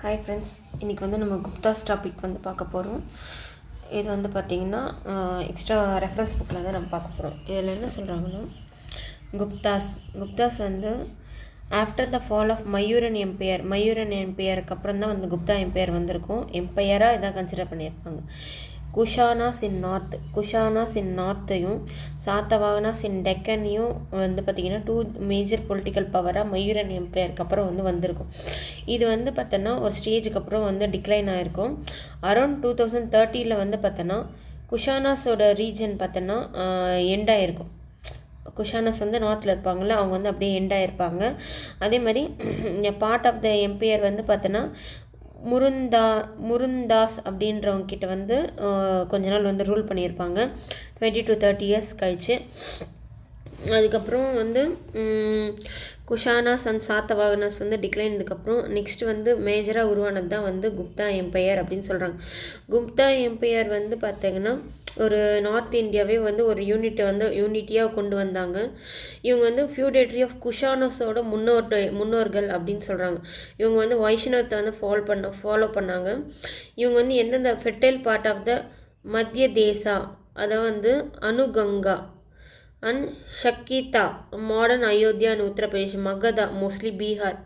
Hi friends, இன்றைக்கி வந்து நம்ம குப்தாஸ் டாபிக் வந்து பார்க்க போகிறோம். இது வந்து பார்த்திங்கன்னா எக்ஸ்ட்ரா ரெஃபரன்ஸ் புக்கில் தான் நம்ம பார்க்க போகிறோம். இதில் என்ன சொல்கிறாங்கன்னா, குப்தாஸ் வந்து ஆஃப்டர் த ஃபால் ஆஃப் மையூரன் எம்பையருக்கு அப்புறம் தான் வந்து குப்தா எம்பையர் வந்திருக்கும். எம்பையராக இதாக கன்சிடர் பண்ணியிருப்பாங்க. குஷானாஸ் இன் நார்த்தையும் சாத்தவாகனாஸ் இன் டெக்கனையும் வந்து பார்த்திங்கன்னா 2 மேஜர் பொலிட்டிக்கல் பவராக மையூரன் எம்பையருக்கு அப்புறம் வந்து வந்திருக்கும். இது வந்து பார்த்தோன்னா ஒரு ஸ்டேஜுக்கு அப்புறம் வந்து டிக்ளைன் ஆகிருக்கும். அரௌண்ட் 2030 வந்து பார்த்தோன்னா குஷானாஸோட ரீஜன் பார்த்தோன்னா எண்ட் ஆகிருக்கும். குஷானாஸ் வந்து நார்த்தில் இருப்பாங்கள்ல, அவங்க வந்து அப்படியே எண்ட் ஆகிருப்பாங்க. அதே மாதிரி பார்ட் ஆஃப் த எம்பையர் வந்து பார்த்தோன்னா முருந்தாஸ் அப்படின்றவங்க கிட்ட வந்து கொஞ்ச நாள் வந்து ரூல் பண்ணியிருப்பாங்க 20 to 30 இயர்ஸ் கழிச்சு. அதுக்கப்புறம் வந்து குஷானாஸ் அண்ட் சாத்தவாகனாஸ் வந்து டிக்ளைனதுக்கப்புறம் நெக்ஸ்ட் வந்து மேஜராக உருவானது தான் வந்து குப்தா எம்பையர் அப்படின்னு சொல்கிறாங்க. குப்தா எம்பையர் வந்து பார்த்திங்கன்னா ஒரு நார்த் இந்தியாவே வந்து ஒரு யூனிட்டியாக கொண்டு வந்தாங்க. இவங்க வந்து ஃபியூடேட்ரி ஆஃப் குஷானஸோட முன்னோர்கள் அப்படின்னு சொல்கிறாங்க. இவங்க வந்து வைஷ்ணவத்தை வந்து ஃபாலோ பண்ணாங்க. இவங்க வந்து எந்தெந்த ஃபெர்டைல் பார்ட் ஆஃப் த மத்திய தேசா, அதை வந்து அனுகங்கா அண்ட் ஷக்கீதா, modern Ayodhya and Uttar Pradesh, Magadha mostly Bihar,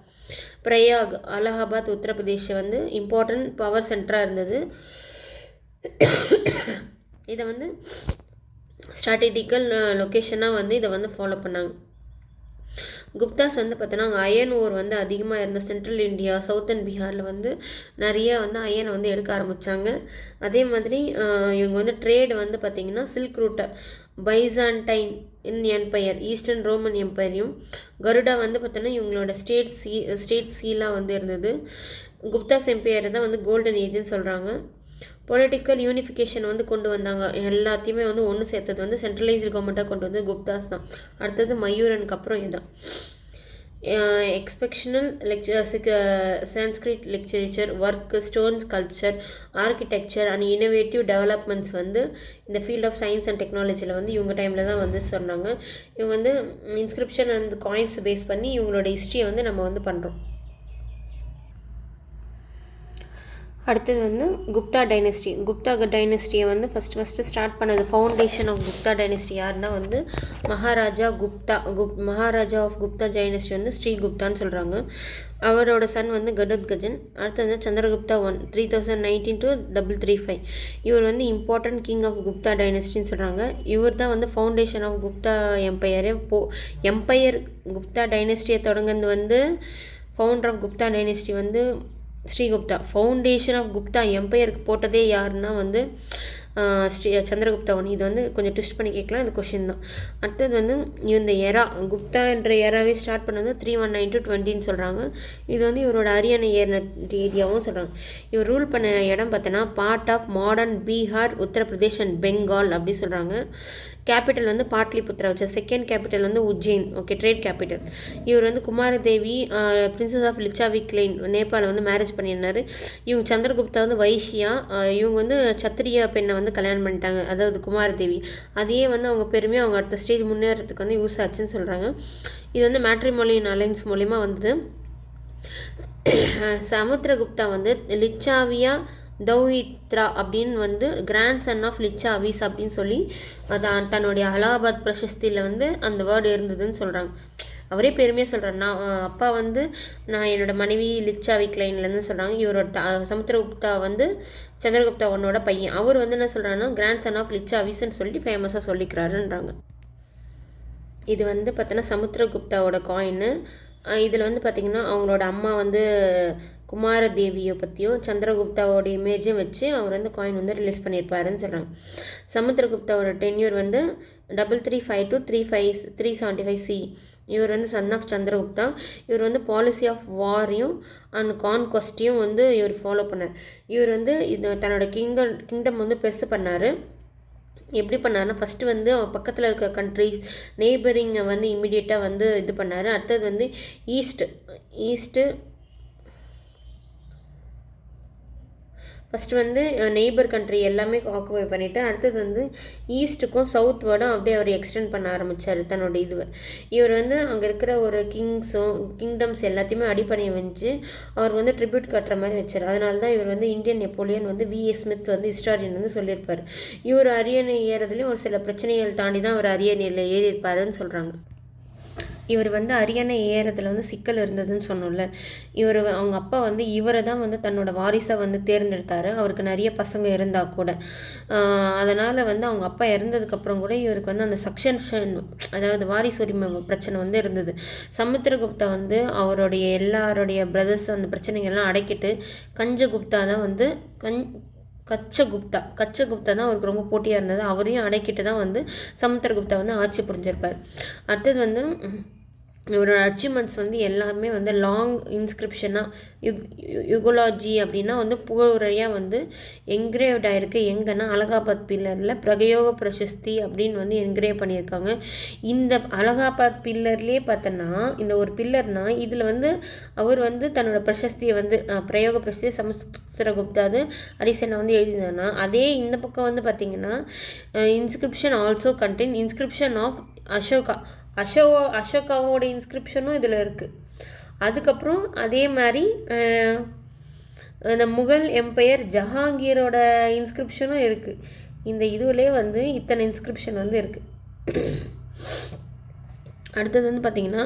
Prayag, Allahabad Uttar Pradesh வந்து இம்பார்ட்டன்ட் பவர் சென்டராக இருந்தது. இதை வந்து ஸ்ட்ராட்டஜிக்கல் லொக்கேஷனாக வந்து இதை வந்து ஃபாலோ பண்ணாங்க. குப்தாஸ் வந்து பார்த்தோன்னா அங்கே அயன் ஓர் வந்து அதிகமாக இருந்த சென்ட்ரல் இந்தியா, சவுத்தன் பீகாரில் வந்து நிறைய வந்து அயனை வந்து எடுக்க ஆரம்பித்தாங்க. அதே மாதிரி இவங்க வந்து ட்ரேடு வந்து பார்த்திங்கன்னா சில்க் ரூட்டை பைசான்டைன் எம்பையர், ஈஸ்டர்ன் ரோமன் எம்பையரையும், கருடா வந்து பார்த்தோன்னா இவங்களோட ஸ்டேட் சீலாக வந்து இருந்தது. குப்தாஸ் எம்பையரை தான் வந்து கோல்டன் ஏஜ்னு சொல்கிறாங்க. பொலிட்டிக்கல் யூனிஃபிகேஷன் வந்து கொண்டு வந்தாங்க. எல்லாத்தையுமே வந்து ஒன்று சேர்த்தது வந்து சென்ட்ரலைஸ்டு கவர்மெண்ட்டாக கொண்டு வந்து குப்தாஸ் தான். அடுத்தது மையூரனுக்கு அப்புறம் இதுதான். Exceptional Sanskrit literature, work, stone sculpture, architecture and innovative டெவலப்மெண்ட்ஸ் வந்து இந்த ஃபீல்ட் ஆஃப் சயின்ஸ் அண்ட் டெக்னாலஜியில் வந்து இவங்க டைமில் தான் வந்து சொன்னாங்க. இவங்க வந்து இன்ஸ்கிரிப்ஷன் அண்ட் காயின்ஸ் பேஸ் பண்ணி இவங்களோட ஹிஸ்ட்ரியை வந்து நம்ம வந்து பண்ணுறோம். அடுத்தது வந்து குப்தா டைனஸ்டியை வந்து ஃபஸ்ட்டு ஸ்டார்ட் பண்ணது, ஃபவுண்டேஷன் ஆஃப் குப்தா டைனஸ்டி யாருன்னா வந்து மகாராஜா ஆஃப் குப்தா டைனஸ்டி வந்து ஸ்ரீகுப்தான்னு சொல்கிறாங்க. அவரோட சன் வந்து கடோத்கஜன். அடுத்தது சந்திரகுப்தா 3019 to 335. இவர் வந்து இம்பார்ட்டன்ட் கிங் ஆஃப் குப்தா டைனஸ்டின்னு சொல்கிறாங்க. இவர் தான் வந்து ஃபவுண்டேஷன் ஆஃப் குப்தா எம்பையர் குப்தா டைனஸ்டியை தொடங்குறது வந்து ஃபவுண்டர் ஆஃப் குப்தா டைனஸ்டி வந்து ஸ்ரீகுப்தா. ஃபவுண்டேஷன் ஆஃப் குப்தா எம்பையருக்கு போட்டதே யாருன்னா வந்து சந்திரகுப்தா 1. இது வந்து கொஞ்சம் ட்விஸ்ட் பண்ணி கேட்கலாம், இந்த கொஷின் தான். அடுத்தது வந்து இந்த குப்தா என்ற எராவே ஸ்டார்ட் பண்ணது 319 to 20 சொல்கிறாங்க. இது வந்து இவரோட அரியணை ஏறின ஏரியாவும் சொல்கிறாங்க. இவர் ரூல் பண்ண இடம் பார்த்தோன்னா part of modern Bihar, Uttar Pradesh and Bengal அப்படி சொல்கிறாங்க. கேபிட்டல் வந்து பாட்லிபுத்ரா வச்சு, செகண்ட் கேபிட்டல் வந்து உஜ்ஜைன், ஓகே, ட்ரேட் கேபிட்டல். இவர் வந்து குமாரதேவி பிரின்சஸ் ஆஃப் லிச்சாவிக்லைன் நேபாளை வந்து மேரேஜ் பண்ணியிருந்தார். இவங்க சந்திரகுப்தா வந்து வைஷ்யா, இவங்க வந்து சத்திரிய பெண்ணை வந்து கல்யாணம் பண்ணிட்டாங்க, அதாவது குமாரதேவி. அதையே வந்து அவங்க பெருமையாக அவங்க அடுத்த ஸ்டேஜ் முன்னேறதுக்கு வந்து யூஸ் ஆச்சுன்னு சொல்கிறாங்க. இது வந்து மேட்ரிமோனியல் அலைன்ஸ் மூலிமா வந்தது. சமுத்திரகுப்தா வந்து லிச்சாவியா தௌஹித்ரா அப்படின்னு வந்து கிராண்ட் சன் ஆஃப் லிச்சாவிஸ் அப்படின்னு சொல்லி அதான் தன்னுடைய அலகாபாத் பிரசஸ்தியில் வந்து அந்த வேர்டு இருந்ததுன்னு சொல்கிறாங்க. அவரே பெருமையாக சொல்கிறார், நான் அப்பா வந்து நான் என்னோடய மனைவி லிச்சாவிக்லைன்லேருந்து சொல்கிறாங்க. இவரோட சமுத்திரகுப்தா வந்து சந்திரகுப்தா 1ஓட பையன். அவர் வந்து என்ன சொல்கிறாங்கன்னா கிராண்ட் சன் ஆஃப் லிச்சாவிஸ்ன்னு சொல்லிட்டு ஃபேமஸாக சொல்லிக்கிறாருன்றாங்க. இது வந்து பார்த்தோன்னா சமுத்திரகுப்தாவோட காயின்னு. இதில் வந்து பார்த்திங்கன்னா அவங்களோட அம்மா வந்து குமாரதேவியை பற்றியும் சந்திரகுப்தாவோட இமேஜும் வச்சு அவர் வந்து காயின் வந்து ரிலீஸ் பண்ணியிருப்பாருன்னு சொல்கிறாங்க. சமுத்திரகுப்தாவோட டென்யூர் வந்து 335 to 375 CE. இவர் வந்து சன் ஆஃப் சந்திரகுப்தா. இவர் வந்து பாலிசி ஆஃப் வாரையும் அண்ட் கான்கொஸ்டையும் வந்து இவர் ஃபாலோ பண்ணார். இவர் வந்து தன்னோட கிங்டம் வந்து பெருசு பண்ணார். எப்படி பண்ணார்னா, ஃபஸ்ட்டு வந்து அவர் பக்கத்தில் இருக்க கண்ட்ரிஸ் நெய்பரிங்கை வந்து இம்மிடியேட்டாக வந்து இது பண்ணார். அடுத்தது வந்து ஈஸ்ட்டு ஃபஸ்ட்டு வந்து நெய்பர் கண்ட்ரி எல்லாமே ஆக்குபை பண்ணிவிட்டு அடுத்தது வந்து ஈஸ்ட்டுக்கும் சவுத் வேர்டும் அப்படியே அவர் எக்ஸ்டெண்ட் பண்ண ஆரம்பித்தார் தன்னோட இதுவை. இவர் வந்து அங்கே இருக்கிற ஒரு கிங்டம்ஸ் எல்லாத்தையுமே அடிப்படையை வச்சு அவர் வந்து ட்ரிபியூட் கட்டுற மாதிரி வச்சார். அதனால தான் இவர் வந்து இந்தியன் நெப்போலியன் வந்து V.A. ஸ்மித் வந்து ஹிஸ்டாரியன் வந்து சொல்லியிருப்பார். இவர் அரியணை ஏறதுலேயும் ஒரு சில பிரச்சனைகள் தாண்டி தான் அவர் அரியணையில் ஏறியிருப்பாருன்னு சொல்கிறாங்க. இவர் வந்து அரியணை ஏறதுல வந்து சிக்கல் இருந்ததுன்னு சொன்னோம்ல. அவங்க அப்பா வந்து இவரை தான் வந்து தன்னோட வாரிசை வந்து தேர்ந்தெடுத்தார். அவருக்கு நிறைய பசங்க இருந்தால் கூட. அதனால் வந்து அவங்க அப்பா இறந்ததுக்கப்புறம் கூட இவருக்கு வந்து அந்த சக்சஷன், அதாவது வாரிசு உரிமை பிரச்சனை வந்து இருந்தது. சமுத்திரகுப்தா வந்து அவருடைய எல்லாருடைய பிரதர்ஸ் அந்த பிரச்சனைகள்லாம் அடக்கிட்டு கஞ்சகுப்தா தான் வந்து கச்சகுப்தா தான் அவருக்கு ரொம்ப போட்டியாக இருந்தது. அவரையும் அடக்கிட்டு தான் வந்து சமுத்திரகுப்தா வந்து ஆட்சி புரிஞ்சிருப்பார். அடுத்தது வந்து இவரோட அச்சீவ்மெண்ட்ஸ் வந்து எல்லாமே வந்து லாங் இன்ஸ்கிரிப்ஷனாக யுகோலாஜி அப்படின்னா வந்து புகழுரையாக வந்து என்கிரேவ்ட் ஆகிருக்கு. எங்கன்னா அலகாபாத் பில்லரில் பிரகயோக பிரசஸ்தி அப்படின்னு வந்து என்கிரேவ் பண்ணியிருக்காங்க. இந்த அலகாபாத் பில்லர்லேயே பார்த்தோன்னா இந்த ஒரு பில்லர்னால் இதில் வந்து அவர் வந்து தன்னோட பிரசஸ்தியை வந்து பிரயோக பிரசஸ்தியை சமுத்திரகுப்தாது ஹரிசேனா வந்து எழுதினாங்கன்னா, அதே இந்த பக்கம் வந்து பார்த்திங்கன்னா inscription also contain inscription of அசோகாவோட இன்ஸ்கிரிப்ஷனும் இதில் இருக்குது. அதுக்கப்புறம் அதே மாதிரி இந்த முகல் எம்பையர் ஜஹாங்கீரோட இன்ஸ்கிரிப்ஷனும் இருக்குது. இந்த இதுவிலே வந்து இத்தனை இன்ஸ்கிரிப்ஷன் வந்து இருக்குது. அடுத்தது வந்து பார்த்திங்கன்னா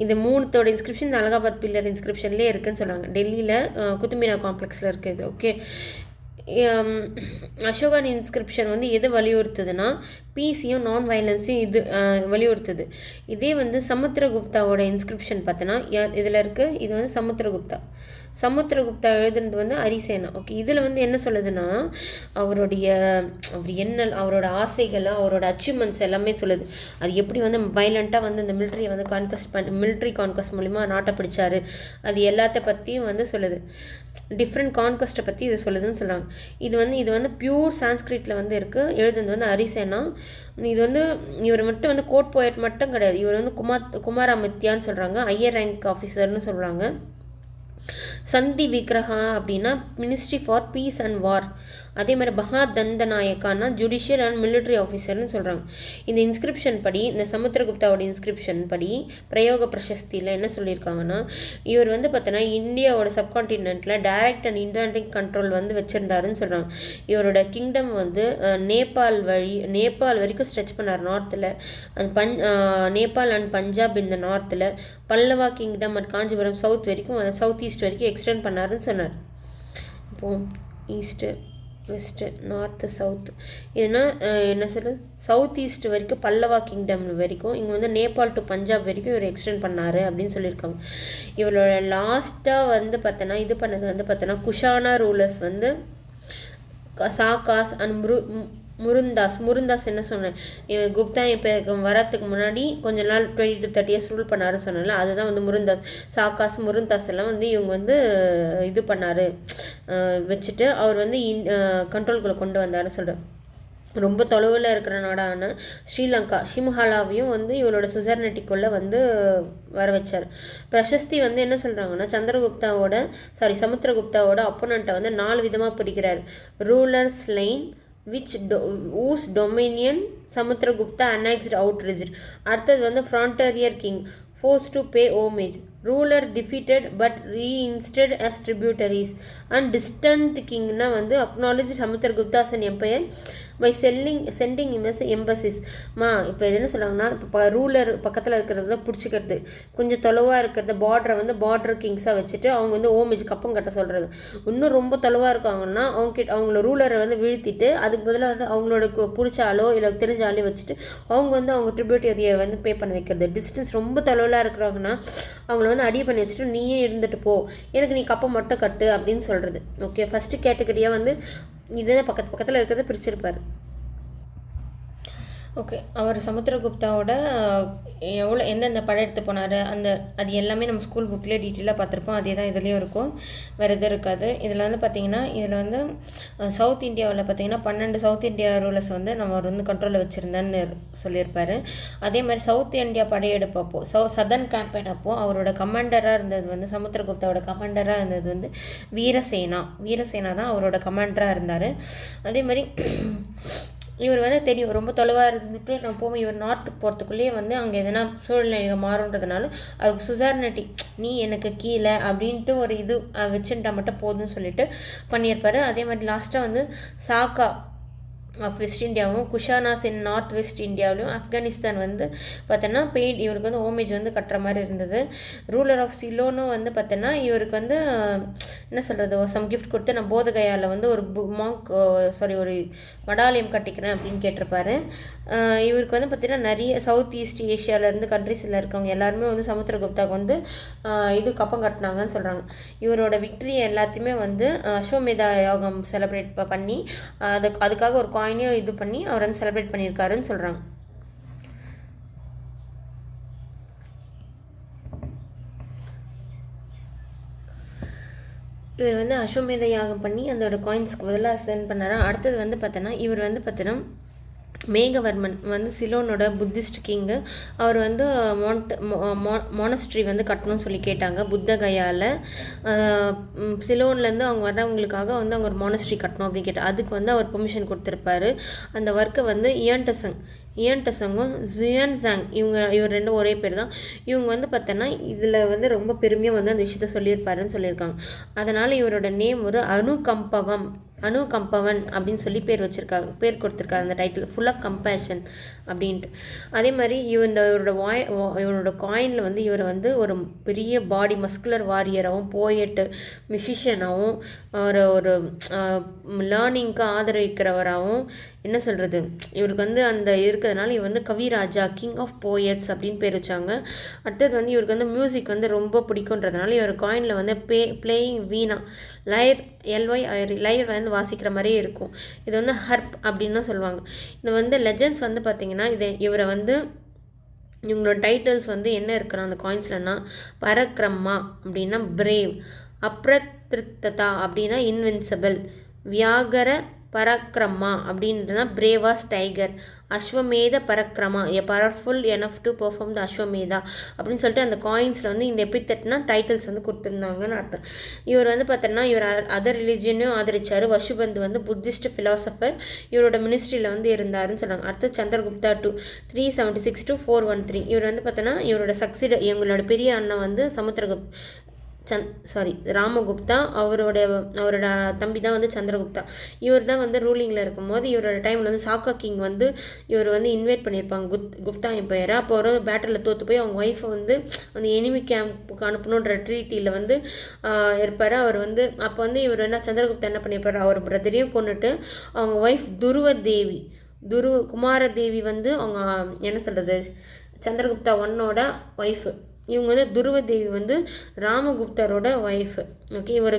இந்த மூணுத்தோட இன்ஸ்கிரிப்ஷன் இந்த அலகாபாத் பில்லர் இன்ஸ்கிரிப்ஷன்லேயே இருக்குதுன்னு சொல்கிறாங்க. டெல்லியில் குத்துமினார் காம்ப்ளெக்ஸில் இருக்குது. ஓகே, அசோகன் இன்ஸ்கிரிப்ஷன் வந்து எது வலியுறுத்துதுன்னா பீஸையும் நான் வயலன்ஸையும் இது வலியுறுத்துது. இதே வந்து சமுத்திரகுப்தாவோட இன்ஸ்கிரிப்ஷன் பார்த்தோன்னா இதில் இருக்குது. இது வந்து சமுத்திரகுப்தா எழுதுனது வந்து ஹரிசேனா. ஓகே, இதில் வந்து என்ன சொல்லுதுன்னா அவர் அவரோட ஆசைகளை அவரோட அச்சீவ்மெண்ட்ஸ் எல்லாமே சொல்லுது. அது எப்படி வந்து வைலண்ட்டாக வந்து இந்த மிலிட்ரியை வந்து மிலிட்ரி கான்கஸ்ட் மூலிமா நாட்டை பிடிச்சாரு, அது எல்லாத்த பற்றியும் வந்து சொல்லுது. டிஃப்ரெண்ட் கான்கஸ்ட்டை பற்றி இது சொல்லுதுன்னு சொல்கிறாங்க. இது வந்து பியூர் சான்ஸ்கிரிட்டில் வந்து இருக்குது. எழுதுனது வந்து ஹரிசேனா. இது வந்து இவர் மட்டும் வந்து கோர்ட் போயட் மட்டும் கிடையாது. இவர் வந்து குமாராமித்யான்னு சொல்கிறாங்க. ஹையர் ரேங்க் ஆஃபீஸர்னு சொல்கிறாங்க. சந்தி விக்ரஹா அப்படின்னா ministry for peace and war. அதே மாதிரி மகாதந்தநாயக்கானா ஜுடிஷியல் அண்ட் மிலிட்ரி ஆஃபீஸர்னு சொல்கிறாங்க. இந்த இன்ஸ்கிரிப்ஷன் படி, இந்த சமுத்திரகுப்தாவோட இன்ஸ்கிரிப்ஷன் படி பிரயோக பிரசஸ்தியில் என்ன சொல்லியிருக்காங்கன்னா, இவர் வந்து பார்த்தோன்னா இந்தியாவோட சப்கான்டினென்ட்டில் டைரக்ட் அண்ட் இன்டைரக்ட் கண்ட்ரோல் வந்து வச்சுருந்தாருன்னு சொல்கிறாங்க. இவரோட கிங்டம் வந்து நேபாள் வரைக்கும் ஸ்ட்ரெச் பண்ணார். நார்த்தில் நேபாள் அண்ட் பஞ்சாப் இந்த நார்த்தில், Pallava kingdom and Kanchipuram south east வரைக்கும் எக்ஸ்டெண்ட் பண்ணாருன்னு சொன்னார். இப்போது ஈஸ்ட்டு வெஸ்ட்டு நார்த்து சவுத்து இதுனா என்ன சொல்கிறது, சவுத் ஈஸ்ட் வரைக்கும் பல்லவா கிங்டம் வரைக்கும், இங்கே வந்து நேபாள் டு பஞ்சாப் வரைக்கும் இவர் எக்ஸ்டெண்ட் பண்ணார் அப்படின்னு சொல்லியிருக்காங்க. இவரோட லாஸ்ட்டாக வந்து பார்த்தோன்னா இது பண்ணது வந்து பார்த்தோன்னா குஷானா ரூலர்ஸ் வந்து சாகாஸ் அண்ட் முருந்தாஸ் என்ன சொன்னேன், குப்தா இப்போ வரத்துக்கு முன்னாடி கொஞ்ச நாள் 20 to 30 years ரூல் பண்ணாருன்னு சொன்னால, அதுதான் வந்து முருந்தாஸ் எல்லாம் வந்து இவங்க வந்து இது பண்ணார் வச்சுட்டு அவர் வந்து கண்ட்ரோல்குள்ளே கொண்டு வந்தாருன்னு சொல்கிறேன். ரொம்ப தொலைவில் இருக்கிற நாடான ஸ்ரீலங்கா ஷிம்ஹாலாவையும் வந்து இவரோட சுசர்னட்டிக்குள்ளே வந்து வர வச்சார். பிரசஸ்தி வந்து என்ன சொல்கிறாங்கன்னா சமுத்திரகுப்தாவோட அப்போனண்ட்டை வந்து 4 விதமாக பிடிக்கிறார். Rulers line whose dominion Samudragupta annexed outraged. அடுத்தது வந்து frontier king forced to pay homage. Ruler defeated but reinstated as tributaries. And distant king na வந்து acknowledge Samudragupta as an empire by sending him as embassies. இப்போ என்ன சொல்கிறாங்கன்னா, இப்போ ruler பக்கத்தில் இருக்கிறத பிடிச்சிக்கிறது, கொஞ்சம் தொலைவாக இருக்கிறத பார்டர் கிங்ஸாக வச்சுட்டு அவங்க வந்து ஓமேஜ் கப்பம் கட்ட சொல்கிறது. இன்னும் ரொம்ப தொலைவாக இருக்காங்கன்னா அவங்கள ரூலரை வந்து வீழ்த்திட்டு அதுக்கு பதிலாக வந்து அவங்களோட பிடிச்சாலோ இல்லை தெரிஞ்சாலோ வச்சுட்டு அவங்க ட்ரிபியூட்டரியை வந்து பே பண்ண வைக்கிறது. டிஸ்டன்ஸ் ரொம்ப தொலைவில் இருக்கிறாங்கன்னா அவங்கள வந்து அடி பண்ணி வச்சுட்டு நீயே இருந்துட்டு போ, எனக்கு நீ கப்பம் மட்டும் கட்டு அப்படின்னு சொல்கிறது. ஓகே, ஃபஸ்ட்டு கேட்டகரியாக வந்து இதுதான் பக்கத்தில் இருக்கிறத பிரிச்சிருப்பார். ஓகே. அவர் சமுத்திரகுப்தாவோட எவ்வளோ எந்தெந்த படம் எடுத்து போனார் அது எல்லாமே நம்ம ஸ்கூல் புக்லேயே டீட்டெயிலாக பார்த்துருப்போம். அதே தான் இதுலேயும் இருக்கும், வேறு எதுவும் இருக்காது. இதில் வந்து பார்த்திங்கன்னா இதில் வந்து சவுத் இந்தியாவில் பார்த்திங்கன்னா 12 சவுத் இந்தியா ரூலர்ஸ் வந்து நம்ம வந்து கண்ட்ரோலில் வச்சுருந்தேன்னு சொல்லியிருப்பார். அதே மாதிரி சவுத் இந்தியா படையெடுப்பப்போ சதர்ன் கேம்பெயின் அப்போது அவரோட கமாண்டராக இருந்தது வந்து சமுத்திரகுப்தாவோட கமாண்டராக இருந்தது வந்து வீரசேனா தான் அவரோட கமாண்டராக இருந்தார். அதே மாதிரி இவர் வந்து தெரியும் ரொம்ப தொலைவாக இருந்துட்டு நம்ம போவோம், இவர் நார்த்துக்கு போகிறதுக்குள்ளேயே வந்து அங்கே எதனா சூழ்நிலைகள் மாறுன்றதுனால அவருக்கு சுசார்னிட்டி, நீ எனக்கு கீழே அப்படின்ட்டு ஒரு இது வச்சுட்டா மட்டும் போதும்னு சொல்லிட்டு பண்ணியிருப்பார். அதே மாதிரி லாஸ்ட்டாக வந்து சாக்கா ஆஃப் வெஸ்ட் இந்தியாவும் குஷானாஸ் இன் நார்த் வெஸ்ட் இந்தியாவிலும் ஆப்கானிஸ்தான் வந்து பார்த்தோன்னா இவருக்கு வந்து ஹோமேஜ் வந்து கட்டுற மாதிரி இருந்தது. ரூலர் ஆஃப் சிலோனும் வந்து பார்த்தோன்னா இவருக்கு வந்து என்ன சொல்கிறது சம் கிஃப்ட் கொடுத்து நான் போதகயாவில் வந்து ஒரு ஒரு மடாலயம் கட்டிக்கிறேன் அப்படின்னு கேட்டிருப்பாரு. இவருக்கு வந்து பார்த்திங்கன்னா நிறைய சவுத் ஈஸ்ட் ஏஷியாவிலேருந்து கண்ட்ரீஸில் இருக்கவங்க எல்லாருமே வந்து சமுத்திரகுப்தாவுக்கு வந்து இது கப்பம் கட்டினாங்கன்னு சொல்கிறாங்க. இவரோட விக்ட்ரி எல்லாத்தையுமே வந்து அஸ்வமேதா யாகம் செலிப்ரேட் பண்ணி அதுக்காக ஒரு காயினையும் இது பண்ணி அவர் வந்து செலிப்ரேட் பண்ணியிருக்காருன்னு சொல்கிறாங்க. இவர் வந்து அஸ்வமேத யாகம் பண்ணி அதோட காயின்ஸ்க்கு பதிலாக சென்ட் பண்ணார். அடுத்தது வந்து பார்த்தோன்னா இவர் வந்து பார்த்தோன்னா மேகவர்மன் வந்து சிலோனோட புத்திஸ்ட் கிங்கு. அவர் வந்து மோனஸ்ட்ரி வந்து கட்டணும்னு சொல்லி கேட்டாங்க புத்தகயாவில். சிலோன்லேருந்து அவங்க வர்றவங்களுக்காக வந்து அவங்க ஒரு மோனஸ்ட்ரி கட்டணும் அப்படின்னு கேட்டால் அதுக்கு வந்து அவர் பெர்மிஷன் கொடுத்துருப்பாரு. அந்த ஒர்க்கை வந்து இயன்டசங்கும் ஜியான்சாங் இவர் ரெண்டும் ஒரே பேர் தான். இவங்க வந்து பார்த்தோன்னா இதில் வந்து ரொம்ப பெருமையாக வந்து அந்த விஷயத்த சொல்லியிருப்பாருன்னு சொல்லியிருக்காங்க. அதனால் இவரோட நேம் ஒரு அனுகம்பவன் அப்படின்னு சொல்லி பேர் கொடுத்துருக்காரு அந்த டைட்டில், ஃபுல் ஆஃப் கம்பேஷன் அப்படின்ட்டு. அதே மாதிரி இவரோட காயினில் வந்து இவரை வந்து ஒரு பெரிய பாடி மஸ்குலர் வாரியராகவும் போயட்டு மியூசிஷியனாகவும் ஒரு லேர்னிங்க்கு ஆதரவிக்கிறவராகவும் என்ன சொல்கிறது இவருக்கு வந்து அந்த இருக்கிறதுனால இவர் வந்து கவிராஜா கிங் ஆஃப் போயட்ஸ் அப்படின்னு பேர் வச்சாங்க. அடுத்தது வந்து இவருக்கு வந்து மியூசிக் வந்து ரொம்ப பிடிக்குன்றதுனால இவர் காயினில் வந்து பிளேயிங் வீணா லைர் வந்து வாசிக்கிற மாதிரியே இருக்கும். இது வந்து ஹர்ப் அப்படின்னு சொல்லுவாங்க. இது வந்து லெஜெண்ட்ஸ் வந்து பார்த்திங்கன்னா இவரை வந்து இவங்களோட டைட்டில்ஸ் வந்து என்ன இருக்குன்னா அந்த காயின்ஸ்லன்னா பரக்ரம்மா அப்படின்னா பிரேவ், அப்ரத்ருத்ததா அப்படின்னா invincible, வியாகர பரக்ரமா அப்படின்றதுனா brave as tiger, Ashvamedha Parakrama a powerful enough to perform the Ashvamedha அப்படின்னு சொல்லிட்டு அந்த காயின்ஸில் வந்து இந்த எபித்தட்னா டைட்டில்ஸ் வந்து கொடுத்துருந்தாங்கன்னு அர்த்தம். இவர் வந்து பார்த்தோன்னா இவர் அதர் ரிலிஜியனையும் ஆதரிச்சார். வசுபந்து வந்து புத்திஸ்ட் ஃபிலாசபர், இவரோட மினிஸ்ட்ரியில் வந்து இருந்தாருன்னு சொன்னாங்க. அடுத்து சந்திரகுப்தா 376 to 413. இவர் வந்து பார்த்தோன்னா இவரோட இவங்களோட பெரிய அண்ணன் வந்து ராமகுப்தா, அவரோட தம்பி தான் வந்து சந்திரகுப்தா. இவர் தான் வந்து ரூலிங்கில் இருக்கும்போது இவரோட டைமில் வந்து சாக்கா கிங் வந்து இவர் வந்து இன்வைட் பண்ணியிருப்பாங்க குப்தா எம்பையரை. அப்போ ஒரு பேட்டலில் தோற்று போய் அவங்க ஒய்ஃபை வந்து அந்த எனிமி கேம்புக்கு அனுப்பணுன்ற ட்ரீட்டியில் வந்து இருப்பார். அவர் வந்து அப்போ வந்து இவர் என்ன சந்திரகுப்தா என்ன பண்ணியிருப்பார், அவர் பிரதரையும் கொண்டுட்டு அவங்க ஒய்ஃப் குமாரதேவி வந்து அவங்க என்ன சொல்கிறது சந்திரகுப்தா 1ஓட ஒய்ஃபு. இவங்க வந்து துருவதேவி வந்து ராமகுப்தரோட ஒய்ஃபு. ஓகே, இவரை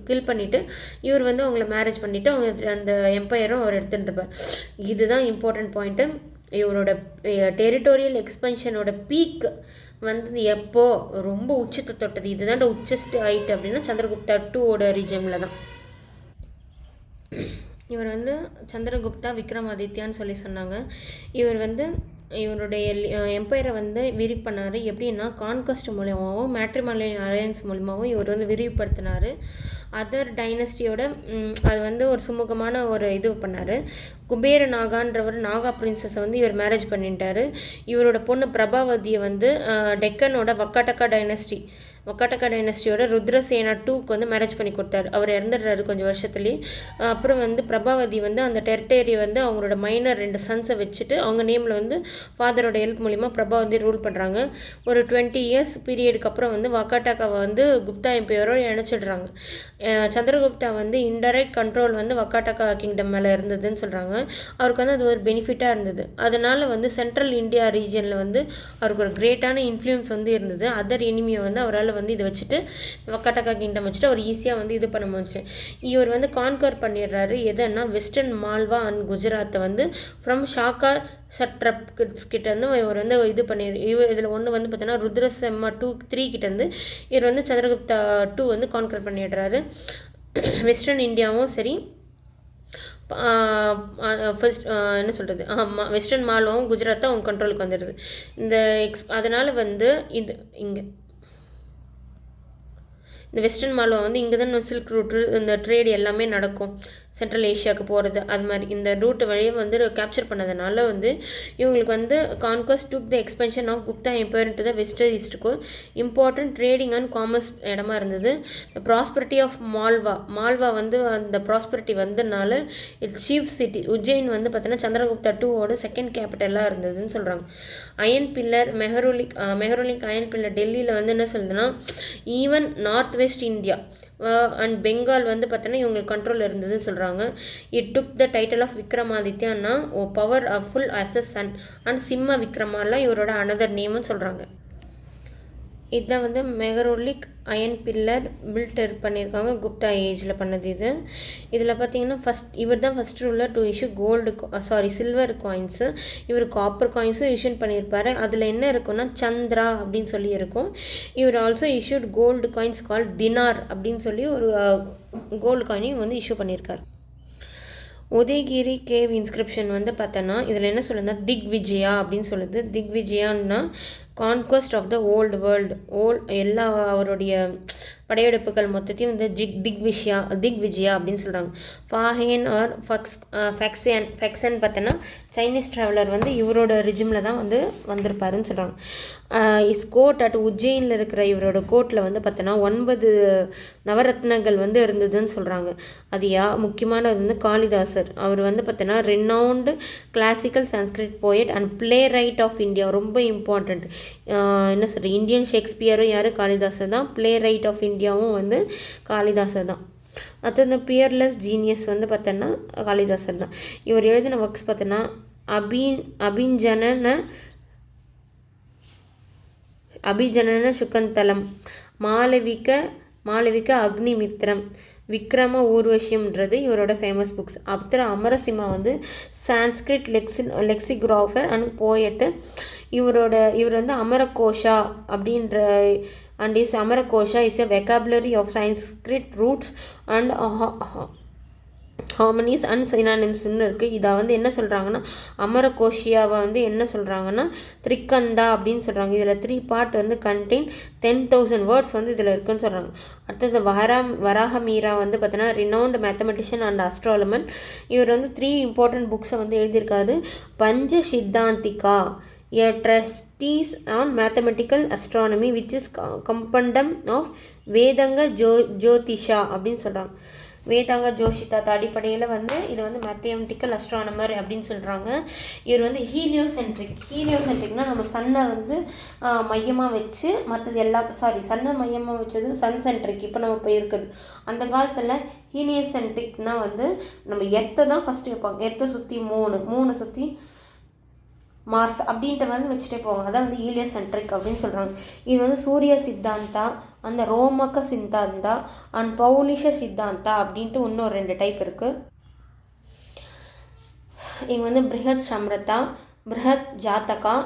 கில் பண்ணிவிட்டு இவர் வந்து அவங்கள மேரேஜ் பண்ணிவிட்டு அவங்க அந்த எம்பையரும் அவர் எடுத்துகிட்டு இருப்பார். இதுதான் இம்பார்ட்டன்ட் பாயிண்ட்டு. இவரோட டெரிட்டோரியல் எக்ஸ்பென்ஷனோட பீக் வந்து எப்போ ரொம்ப உச்சத்தை தொட்டது, இதுதான் உச்சஸ்ட் ஹைட் அப்படின்னா சந்திரகுப்தா 2ஓட ரீஜனில் தான். இவர் வந்து சந்திரகுப்தா விக்ரமாதித்யான்னு சொல்லி சொன்னாங்க. இவர் வந்து இவருடைய எம்பையரை வந்து விரிவு பண்ணார். எப்படின்னா கான்கஸ்ட் மூலியமாகவும் மேட்ரிமோனியல் அலையன்ஸ் மூலியமாகவும் இவர் வந்து விரிவுபடுத்தினார். அதர் டைனஸ்டியோட அது வந்து ஒரு சுமூகமான ஒரு இது பண்ணார். குபேர நாகான்றவர் நாகா பிரின்சஸை வந்து இவர் மேரேஜ் பண்ணிட்டார். இவரோட பொண்ணு பிரபாவதியை வந்து டெக்கனோட வக்காட்டக்கா டைனஸ்டியோட ருத்ரசேனா 2க்கு வந்து மேரேஜ் பண்ணி கொடுத்தாரு. அவர் இறந்துடுறாரு கொஞ்சம் வருஷத்துலேயே. அப்புறம் வந்து பிரபாவதி வந்து அந்த டெரிட்டரியை வந்து அவங்களோட மைனர் 2 சன்ஸை வச்சுட்டு அவங்க நேமில் வந்து ஃபாதரோட ஹெல்ப் மூலிமா பிரபாவதி ரூல் பண்ணுறாங்க. ஒரு 20 இயர்ஸ் பீரியடுக்கு அப்புறம் வந்து வக்காட்டக்காவை வந்து குப்தா எம்பையரோடு இணைச்சிடுறாங்க. சந்திரகுப்தா வந்து இன்டைரக்ட் கண்ட்ரோல் வந்து வக்காட்டக்கா கிங்டம் மேலே இருந்ததுன்னு சொல்கிறாங்க. அவருக்கு வந்து அது ஒரு பெனிஃபிட்டாக இருந்தது. அதனால் வந்து சென்ட்ரல் இந்தியா ரீஜனில் வந்து அவருக்கு ஒரு கிரேட்டான இன்ஃப்ளூயன்ஸ் வந்து இருந்தது. அதர் எனிமியை வந்து அவரால் வந்து இதை வச்சுட்டு வக்காட்டக்கா கிங்டம் வச்சுட்டு அவர் ஈஸியாக வந்து இது பண்ண முடிச்சு. இவர் வந்து கான்கர் பண்ணிடுறாரு. எதுன்னா வெஸ்டர்ன் மால்வா அண்ட் குஜராத்தை வந்து ஃப்ரம் ஷாக்கா சட்ரப்ஸ் கிட்டேருந்து இவர் வந்து இது இதில் ஒன்று வந்து பார்த்தீங்கன்னா ருத்ரசெம்மா 2-3 கிட்டேருந்து இவர் வந்து சந்திரகுப்தா 2 வந்து கான்கர் பண்ணிடுறாரு. வெஸ்டர்ன் இந்தியாவும் சரி, ஃபர்ஸ்ட் என்ன சொல்கிறது, வெஸ்டர்ன் மாலும் குஜராத்தும் அவங்க கண்ட்ரோலுக்கு வந்துடுது. அதனால் வந்து இந்த வெஸ்டர்ன் மால்வா வந்து இங்கே தான் சில்க் ரூட்டு இந்த ட்ரேட் எல்லாமே நடக்கும், சென்ட்ரல் ஏஷியாவுக்கு போகிறது. அது மாதிரி இந்த ரூட்டு வழியை வந்து கேப்சர் பண்ணதுனால வந்து இவங்களுக்கு வந்து conquest took the expansion of Gupta empire to the western ஈஸ்ட்டுக்கு இம்பார்ட்டன்ட் ட்ரேடிங் அண்ட் காமர்ஸ் இடமா இருந்தது. த ப்ராஸ்பரிட்டி ஆஃப் மால்வா வந்து அந்த ப்ராஸ்பரிட்டி வந்ததுனால இது சீஃப் சிட்டி உஜ்ஜைன் வந்து பார்த்தீங்கன்னா சந்திரகுப்தா 2வோட செகண்ட் கேபிட்டலாக இருந்ததுன்னு சொல்கிறாங்க. அயன் பில்லர் மெஹரோலிக் அயன் பில்லர் டெல்லியில் வந்து என்ன சொல்லுதுன்னா even north west India and Bengal வந்து பார்த்தோன்னா இவங்களுக்கு கண்ட்ரோல் இருந்ததுன்னு சொல்கிறாங்க. It took the title of விக்ரமாதித்யான்னா powerful as a sun and Simha விக்ரமாலாம் இவரோட அனதர் நேம்னு சொல்கிறாங்க. இதுதான் வந்து மெஹரோலிக் அயன் பில்லர் பில்ட் பண்ணியிருக்காங்க, குப்தா ஏஜில் பண்ணது இது. இதில் பார்த்தீங்கன்னா இவர் தான் first ruler to issue silver coins. இவர் காப்பர் காயின்ஸும் இஷ்யூ பண்ணியிருப்பார். அதில் என்ன இருக்குன்னா சந்திரா அப்படின்னு சொல்லி இருக்கும். இவர் ஆல்சோ இஷ்யூட் கோல்டு காயின்ஸ் கால் தினார் அப்படின்னு சொல்லி ஒரு கோல்டு காயினையும் வந்து இஷ்யூ பண்ணியிருக்கார். உதயகிரி கேவ் இன்ஸ்கிரிப்ஷன் வந்து பார்த்தோன்னா இதில் என்ன சொல்லுதுன்னா திக் விஜயா அப்படின்னு சொல்லுது. திக் விஜயான்னா conquest of the old world. எல்லா அவருடைய படையெடுப்புகள் மொத்தத்தையும் வந்து திக் விஜயா அப்படின்னு சொல்கிறாங்க. ஃபாஹேன் ஆர் ஃபெக்ஸன் பார்த்தோன்னா சைனீஸ் ட்ராவலர் வந்து இவரோட ரிஜிமில் தான் வந்து வந்திருப்பாருன்னு சொல்கிறாங்க. இஸ் கோட் அட் உஜ்ஜைனில் இருக்கிற இவரோட கோட்டில் வந்து பார்த்தோன்னா 9 நவரத்னங்கள் வந்து இருந்ததுன்னு சொல்கிறாங்க. அது முக்கியமானது வந்து காளிதாசர். அவர் வந்து பார்த்தோன்னா renowned classical Sanskrit poet and playwright of India. ரொம்ப இம்பார்ட்டண்ட். என்ன சொல்கிறது, இந்தியன் ஷேக்ஸ்பியரும் யார், காளிதாசர் தான். பிளே ரைட் ஆஃப் இந்தியாவும் வந்து காளிதாசர் தான். அடுத்து இந்த பியர்லெஸ் ஜீனியஸ் வந்து பார்த்தோன்னா காளிதாசர் தான். இவர் எழுதின ஒர்க்ஸ் பார்த்தோன்னா அபிஜனன சுகந்தலம், மாளவிக அக்னிமித்ரம், விக்ரம ஊர்வசியம்ன்றது இவரோட ஃபேமஸ் புக்ஸ். அப்புறம் அமரசிம்மா வந்து சான்ஸ்கிரிட் லெக்சிகிராஃபர் அண்ட் போயட்டு. இவர் வந்து அமரகோஷா அப்படின்ற and Amarakosha is a vocabulary of Sanskrit roots and homonyms and சினானிம்ஸ்ன்னு இருக்குது. இதை வந்து என்ன சொல்கிறாங்கன்னா அமரகோஷியாவை வந்து என்ன சொல்கிறாங்கன்னா திரிக்கந்தா அப்படின்னு சொல்கிறாங்க. இதில் 3 பார்ட் வந்து கண்டெயின் 10,000 வேர்ட்ஸ் வந்து இதில் இருக்குன்னு சொல்கிறாங்க. அடுத்தது வராகமீரா வந்து பார்த்தோன்னா ரினவுண்ட் மேத்தமெட்டிஷியன் அண்ட் அஸ்ட்ரானமர். இவர் வந்து 3 இம்பார்ட்டன்ட் புக்ஸை வந்து எழுதியிருக்காரு. பஞ்ச சித்தாந்திகா, a treatise on mathematical astronomy which is compendium of வேதங்க ஜோதிஷா அப்படின்னு சொல்கிறாங்க. வேதாங்க ஜோஷிதா அடிப்படையில் வந்து இது வந்து மேத்தமெட்டிக்கல் அஸ்ட்ரானமர் அப்படின்னு சொல்கிறாங்க. இவர் வந்து ஹீலியோசென்ட்ரிக்னால் நம்ம சன்னை வந்து மையமாக வச்சு மற்றது எல்லாம் சன்னை மையமாக வச்சது சன் சென்ட்ரிக். இப்போ நம்ம இப்போ இருக்குது. அந்த காலத்தில் ஹீலியோசென்ட்ரிக்னால் வந்து நம்ம எர்த்தை தான் ஃபஸ்ட்டு வைப்பாங்க. எர்த்தை சுற்றி மூணு சுற்றி மார்ஸ் அப்படின்ட்டு வந்து வச்சுட்டே போவாங்க. அதான் வந்து ஹீலியோசென்ட்ரிக் அப்படின்னு சொல்கிறாங்க. இது வந்து சூரிய சித்தாந்தா, அந்த ரோமக சித்தாந்தா அண்ட் பௌலிஷ சித்தாந்தா அப்படின்ட்டு இன்னும் 2 டைப் இருக்குது. இங்கே வந்து பிருஹத் சம்ரதா, பிருஹத் ஜாத்தகா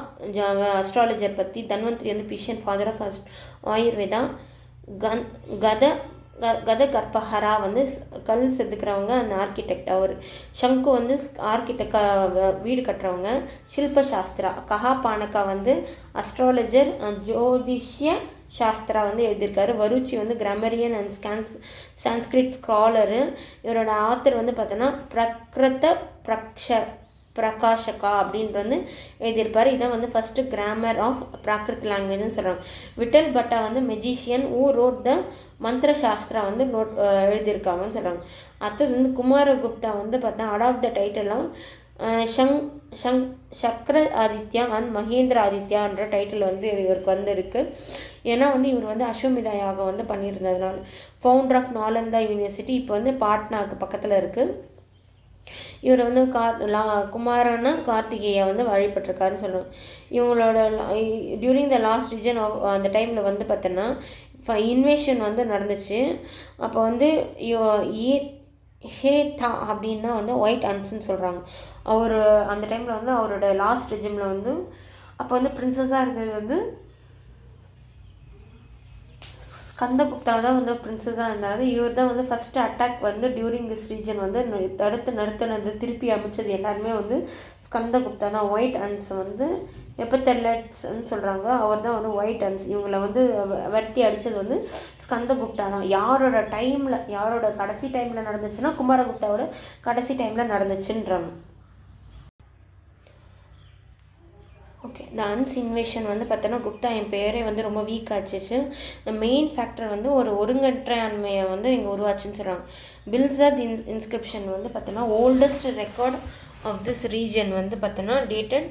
அஸ்ட்ராலஜர் பற்றி, தன்வந்திரி வந்து பிஷியன் ஃபாதர் ஆஃப் ஆயுர்வேதா, கத கற்பஹரா வந்து கல் செதுக்கிறவங்க, அந்த ஆர்கிடெக்ட் அவர். சங்கு வந்து ஆர்கிடெக்ட் வீடு கட்டுறவங்க. ஷில்ப சாஸ்திரா கஹா பானக்கா வந்து அஸ்ட்ராலஜர், ஜோதிஷ்ய சாஸ்திரா வந்து எழுதியிருக்காரு. வருச்சி வந்து கிராமரியன் அண்ட் சான்ஸ்கிரிட் ஸ்காலரு. இவரோட ஆத்தர் வந்து பார்த்தோன்னா பிரக்ருத பிரகாஷகா அப்படின்ற வந்து எழுதியிருப்பார். இதான் வந்து ஃபஸ்ட்டு கிராமர் ஆஃப் பிராகிருத் லாங்குவேஜ்னு சொல்கிறாங்க. விட்டல் பட்டா வந்து மெஜிஷியன் ஊ ரோட் த மந்திர சாஸ்திரா வந்து எழுதியிருக்காங்கன்னு சொல்கிறாங்க. அடுத்தது வந்து குமாரகுப்தா வந்து பார்த்தா அடாப்ட் த டைட்டிலாம் சக்கர ஆதித்யா அண்ட் மகேந்திர ஆதித்யான்ற டைட்டில் வந்து இவருக்கு வந்து இருக்குது. ஏன்னா வந்து இவர் வந்து அஸ்வமேத யாகம் வந்து பண்ணியிருந்ததுனால. ஃபவுண்டர் ஆஃப் நாலந்தா யூனிவர்சிட்டி இப்போ வந்து பாட்னாக்கு பக்கத்தில் இருக்குது. இவர் வந்து குமாரன கார்த்திகேயா வந்து வழிபட்டிருக்காருன்னு சொல்லுவாங்க. இவங்களோட டியூரிங் த லாஸ்ட் ரீஜன் அந்த டைமில் வந்து பார்த்தோன்னா இன்வேஷன் வந்து நடந்துச்சு. அப்போ வந்து ஹேதா அப்படின்னா வந்து ஒயிட் அன்ஸ்ன்னு சொல்கிறாங்க. அவர் அந்த டைமில் வந்து அவரோட லாஸ்ட் ரெஜிமில் வந்து அப்போ வந்து பிரின்சஸாக இருந்தது வந்து ஸ்கந்தகுப்தா தான் வந்து பிரின்சஸாக இருந்தார். இவர் தான் வந்து ஃபஸ்ட்டு அட்டாக் வந்து டியூரிங் திஸ் ரீஜன் வந்து தடுத்து நிறுத்தினது, திருப்பி அமைச்சது எல்லாருமே வந்து ஸ்கந்தகுப்தா தான். ஒயிட் ஹன்ஸ் வந்து எப்பத்தெல்லட்ஸ்ன்னு சொல்கிறாங்க, அவர் தான் வந்து ஒயிட் ஹன்ஸ். இவங்களை வந்து வெட்டி அடித்தது வந்து ஸ்கந்தகுப்தா தான். யாரோட கடைசி டைமில் நடந்துச்சுன்னா குமாரகுப்தாவோட கடைசி டைமில் நடந்துச்சுன்றாங்க. ஓகே, இந்த ஹன்ஸ் இன்வேஷன் வந்து பார்த்தோன்னா குப்தா எம்பையரே வந்து ரொம்ப வீக் ஆச்சிச்சு. இந்த மெயின் ஃபேக்டர் வந்து ஒரு ஒருங்கற்றையாண்மையை வந்து இங்கே உருவாச்சுன்னு சொல்கிறாங்க. பில்சத் இன்ஸ்கிரிப்ஷன் வந்து பார்த்தோன்னா oldest record of this region வந்து பார்த்தோன்னா டேட்டட்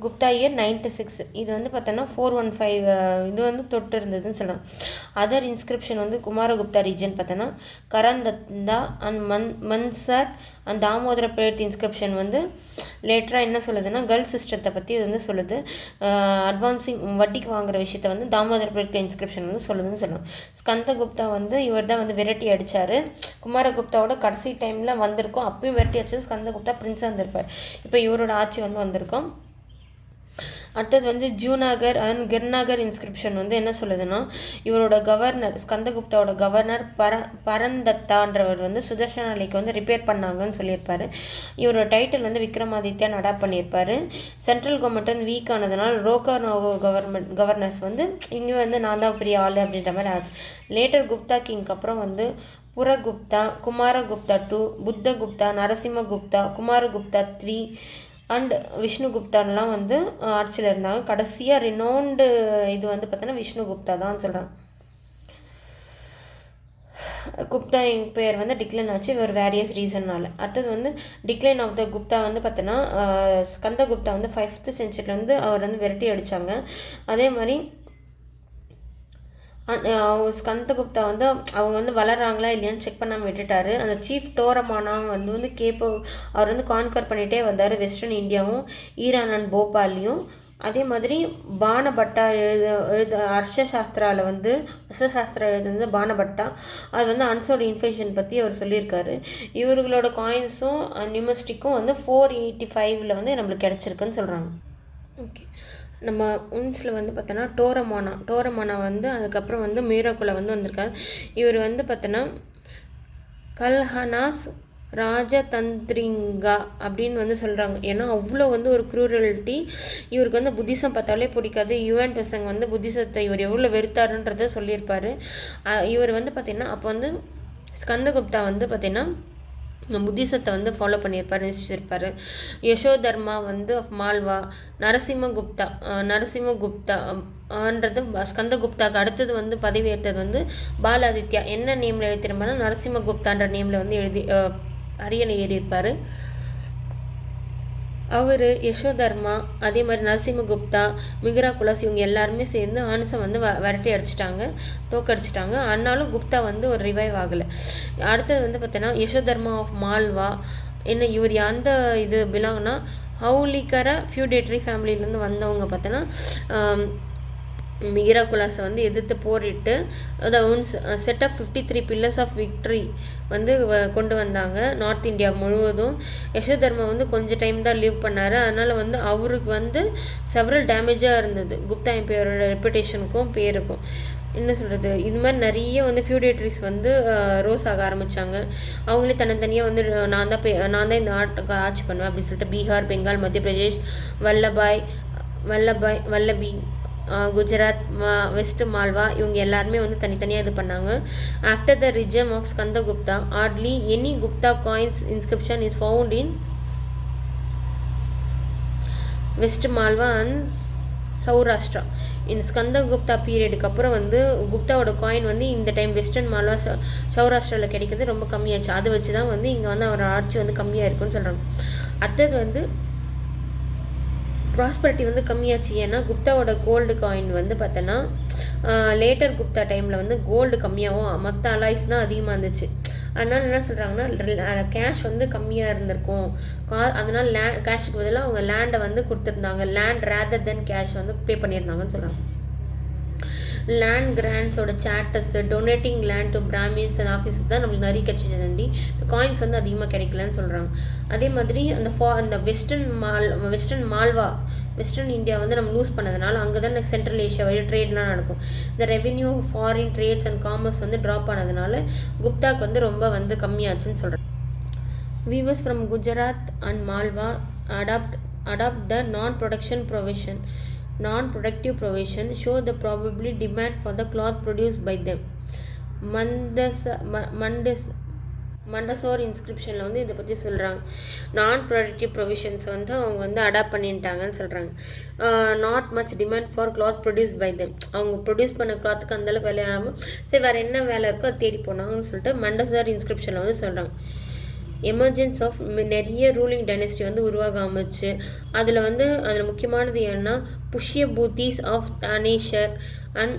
குப்தா இயர் 96. இது வந்து பார்த்தோன்னா 415 இது வந்து தொட்டு இருந்ததுன்னு சொல்கிறாங்க. அதர் இன்ஸ்கிரிப்ஷன் வந்து குமாரகுப்தா ரீஜன் பார்த்தோன்னா Karamdanda and Mandsaur and Damodar plate inscription வந்து லேட்டராக என்ன சொல்லுதுன்னா கேர்ள் சிஸ்டத்தை பற்றி இது வந்து சொல்லுது. அட்வான்ஸிங் வட்டிக்கு வாங்குற விஷயத்த வந்து தாமோதர பிளேட் இன்ஸ்கிரிப்ஷன் வந்து சொல்லுதுன்னு சொல்லணும். ஸ்கந்தகுப்தா வந்து இவர் தான் வந்து விரட்டி அடித்தார். குமாரகுப்தாவோட கடைசி டைமில் வந்திருக்கோம், அப்பயும் விரட்டி அடிச்சது ஸ்கந்தகுப்தா பிரின்ஸாக இருந்திருப்பார். இப்போ இவரோட ஆட்சி வந்து வந்திருக்கோம். அடுத்தது வந்து ஜூநாகர் அண்ட் கிர்நாகர் இன்ஸ்கிரிப்ஷன் வந்து என்ன சொல்லுதுன்னா இவரோட கவர்னர் ஸ்கந்தகுப்தாவோட கவர்னர் பரந்தத்தான்றவர் வந்து சுதர்ஷனாலைக்கு வந்து ரிப்பேர் பண்ணாங்கன்னு சொல்லியிருப்பார். இவரோட டைட்டில் வந்து விக்ரமாதித்யா அடாப்ட் பண்ணியிருப்பார். சென்ட்ரல் கவர்மெண்ட் வந்து வீக் ஆனதுனால ரோகர் கவர்னர்ஸ் வந்து இங்கே வந்து நான் தான் பெரிய ஆள் அப்படின்ற மாதிரி ஆச்சு. லேட்டர் குப்தா கிங்க்கு அப்புறம் வந்து புரகுப்தா, குமாரகுப்தா 2, புத்தகுப்தா, நரசிம்மகுப்தா, குமாரகுப்தா 3 அண்ட் விஷ்ணுகுப்தான்லாம் வந்து ஆட்சியில் இருந்தாங்க. கடைசியாக ரினோன்டு இது வந்து பார்த்தோன்னா விஷ்ணுகுப்தா தான் சொல்கிறாங்க. குப்தா பேர் வந்து டிக்ளைன் ஆச்சு ஒரு வேரியஸ் ரீசன்னால். அடுத்தது வந்து டிக்ளைன் ஆஃப் த குப்தா வந்து பார்த்தோன்னா ஸ்கந்தகுப்தா வந்து 5th சென்ச்சுரியில் வந்து அவர் வந்து விரட்டி அடித்தாங்க. அதே மாதிரி ஸ்கந்தகுப்தா வந்து அவங்க வந்து வளர்றாங்களா இல்லையான்னு செக் பண்ணாமல் விட்டுட்டாரு. அந்த சீஃப் டோரமானா வந்து அவர் வந்து கான்கர் பண்ணிகிட்டே வந்தார் வெஸ்டர்ன் இந்தியாவும் ஈரான் அண்ட் போபாலையும். அதே மாதிரி பானபட்டா அர்ஷசாஸ்திரா எழுதுனது பானபட்டா. அது வந்து அன்சோட இன்ஃபெக்ஷன் பற்றி அவர் சொல்லியிருக்காரு. இவர்களோட காயின்ஸும் நியூமஸ்டிக்கும் வந்து 485 வந்து நம்மளுக்கு கிடச்சிருக்குன்னு சொல்கிறாங்க. ஓகே, நம்ம உன்ஸில் வந்து பார்த்தோன்னா டோரமானா வந்து அதுக்கப்புறம் வந்து மீராக்குள்ளே வந்து வந்திருக்காரு. இவர் வந்து பார்த்தோன்னா கல்ஹனாஸ் ராஜதந்திரிங்கா அப்படின்னு வந்து சொல்கிறாங்க. ஏன்னா அவ்வளோ வந்து ஒரு க்ரூரலிட்டி. இவருக்கு வந்து புத்திசம் பார்த்தாலே பிடிக்காது. யுவன் பசங்க வந்து புத்திசத்தை இவர் எவ்வளோ வெறுத்தாருன்றதை சொல்லியிருப்பார். இவர் வந்து பார்த்திங்கன்னா அப்போ வந்து ஸ்கந்தகுப்தா வந்து பார்த்திங்கன்னா புத்திசத்தை வந்து ஃபாலோ பண்ணியிருப்பார், நிச்சயிச்சிருப்பார். யசோதர்மா வந்து ஆஃப் மால்வா, நரசிம்மகுப்தான்றது ஸ்கந்தகுப்தாவுக்கு அடுத்தது வந்து பதவி ஏற்றது வந்து பாலாதித்யா. என்ன நேமில் எழுதிருப்பாருன்னா நரசிம்மகுப்தான்ற நேமில் வந்து அரியணை ஏறியிருப்பார். அவர் யசோதர்மா அதே மாதிரி நரசிம்மகுப்தா மிகிராகுலஸ் இவங்க எல்லாருமே சேர்ந்து ஆன்ஸை வந்து விரட்டி அடிச்சிட்டாங்க, தோக்கடிச்சிட்டாங்க. ஆனாலும் குப்தா வந்து ஒரு ரிவைவ் ஆகலை. அடுத்தது வந்து பார்த்தீங்கன்னா யசோதர்மா ஆஃப் மால்வா. என்ன இவர் அந்த இது பிலாங்னா ஹவுலிகர ஃபியூடேட்ரி ஃபேமிலியிலேருந்து வந்தவங்க பார்த்தோன்னா மிகிராகுலாஸை வந்து எதிர்த்து போரிட்டு அதாவது set of 53 pillars of victory வந்து கொண்டு வந்தாங்க நார்த் இந்தியா முழுவதும். யசோதர்மா வந்து கொஞ்சம் டைம் தான் லீவ் பண்ணார். அதனால் வந்து அவருக்கு வந்து செவரல் டேமேஜாக இருந்தது குப்தா எம்பையரோட ரெப்புடேஷனுக்கும் பேருக்கும். என்ன சொல்கிறது, இது மாதிரி நிறைய வந்து ஃபியூடேட்ரிஸ் வந்து ரோஸ் ஆக ஆரம்பித்தாங்க. அவங்களே தனித்தனியாக வந்து நான் தான் இந்த ஆட்சி பண்ணுவேன் அப்படின்னு சொல்லிட்டு பீகார், பெங்கால், மத்திய பிரதேஷ், வல்லபி, குஜராத், வெஸ்ட் மால்வா இவங்க எல்லாருமே வந்து தனித்தனியாக இது பண்ணாங்க. After the regime of Skandagupta hardly any Gupta coins inscription is found in west Malwa and Saurashtra. இந்த ஸ்கந்தகுப்தா பீரியடுக்கு அப்புறம் வந்து குப்தாவோட காயின் வந்து இந்த டைம் வெஸ்டர்ன் மால்வா சௌராஷ்டிராவில் கிடைக்கிறது ரொம்ப கம்மியாச்சு. அதை வச்சு தான் வந்து இங்கே வந்து அவரோட ஆட்சி வந்து கம்மியாக இருக்குன்னு சொல்கிறாங்க. அடுத்தது வந்து ப்ராஸ்பரிட்டி வந்து கம்மியாச்சு. ஏன்னா குப்தாவோட கோல்டு காயின் வந்து பார்த்தோன்னா லேட்டர் குப்தா டைமில் வந்து கோல்டு கம்மியாகவும் மற்ற அலாய்ஸ் தான் அதிகமாக இருந்துச்சு. அதனால் என்ன சொல்கிறாங்கன்னா கேஷ் வந்து கம்மியாக இருந்திருக்கும். அதனால் கேஷுக்கு பதிலாக அவங்க லேண்டை வந்து கொடுத்துருந்தாங்க. லேண்ட் ரேதர் தென் கேஷ் வந்து பே பண்ணியிருந்தாங்கன்னு சொல்கிறாங்க. லேண்ட் கிராண்ட்ஸோட charters, donating land to Brahmins and offices தான் நம்மளுக்கு நிறைய கிடச்சிச்சு. இந்த காயின்ஸ் வந்து அதிகமாக கிடைக்கலன்னு சொல்கிறாங்க. அதே மாதிரி அந்த வெஸ்டர்ன் இந்தியா வந்து நம்ம லூஸ் பண்ணதுனால அங்கே தான் சென்ட்ரல் ஏஷியா வழி ட்ரேட்லாம் நடக்கும். இந்த revenue foreign trades and commerce வந்து ட்ராப் ஆனதுனால குப்தாக்கு வந்து ரொம்ப வந்து கம்மியாச்சுன்னு சொல்கிறாங்க. Weavers from Gujarat and Malwa adopt the non-productive provision show the probably demand for the cloth produced by them. மண்டசோர் இன்ஸ்கிரிப்ஷனில் வந்து இதை பற்றி சொல்கிறாங்க. நான் ப்ரொடக்டிவ் ப்ரொவிஷன்ஸ் வந்து அவங்க வந்து அடாப்ட் பண்ணிட்டாங்கன்னு சொல்கிறாங்க. Not much demand for cloth produce by them. அவங்க ப்ரொடியூஸ் பண்ண கிளாத்துக்கு அந்தளவுக்கு வேலையாகாமல் சரி வேறு என்ன வேலை இருக்கோ அது தேடி போனாங்கன்னு சொல்லிட்டு மண்டசோர் இன்ஸ்கிரிப்ஷனில் வந்து சொல்கிறாங்க. எமர்ஜென்ஸ் ஆஃப் நிறைய ரூலிங் டைனஸ்டி வந்து உருவாக அமைச்சு. அதில் முக்கியமானது என்னன்னா Pushyabhutis of Thanesar and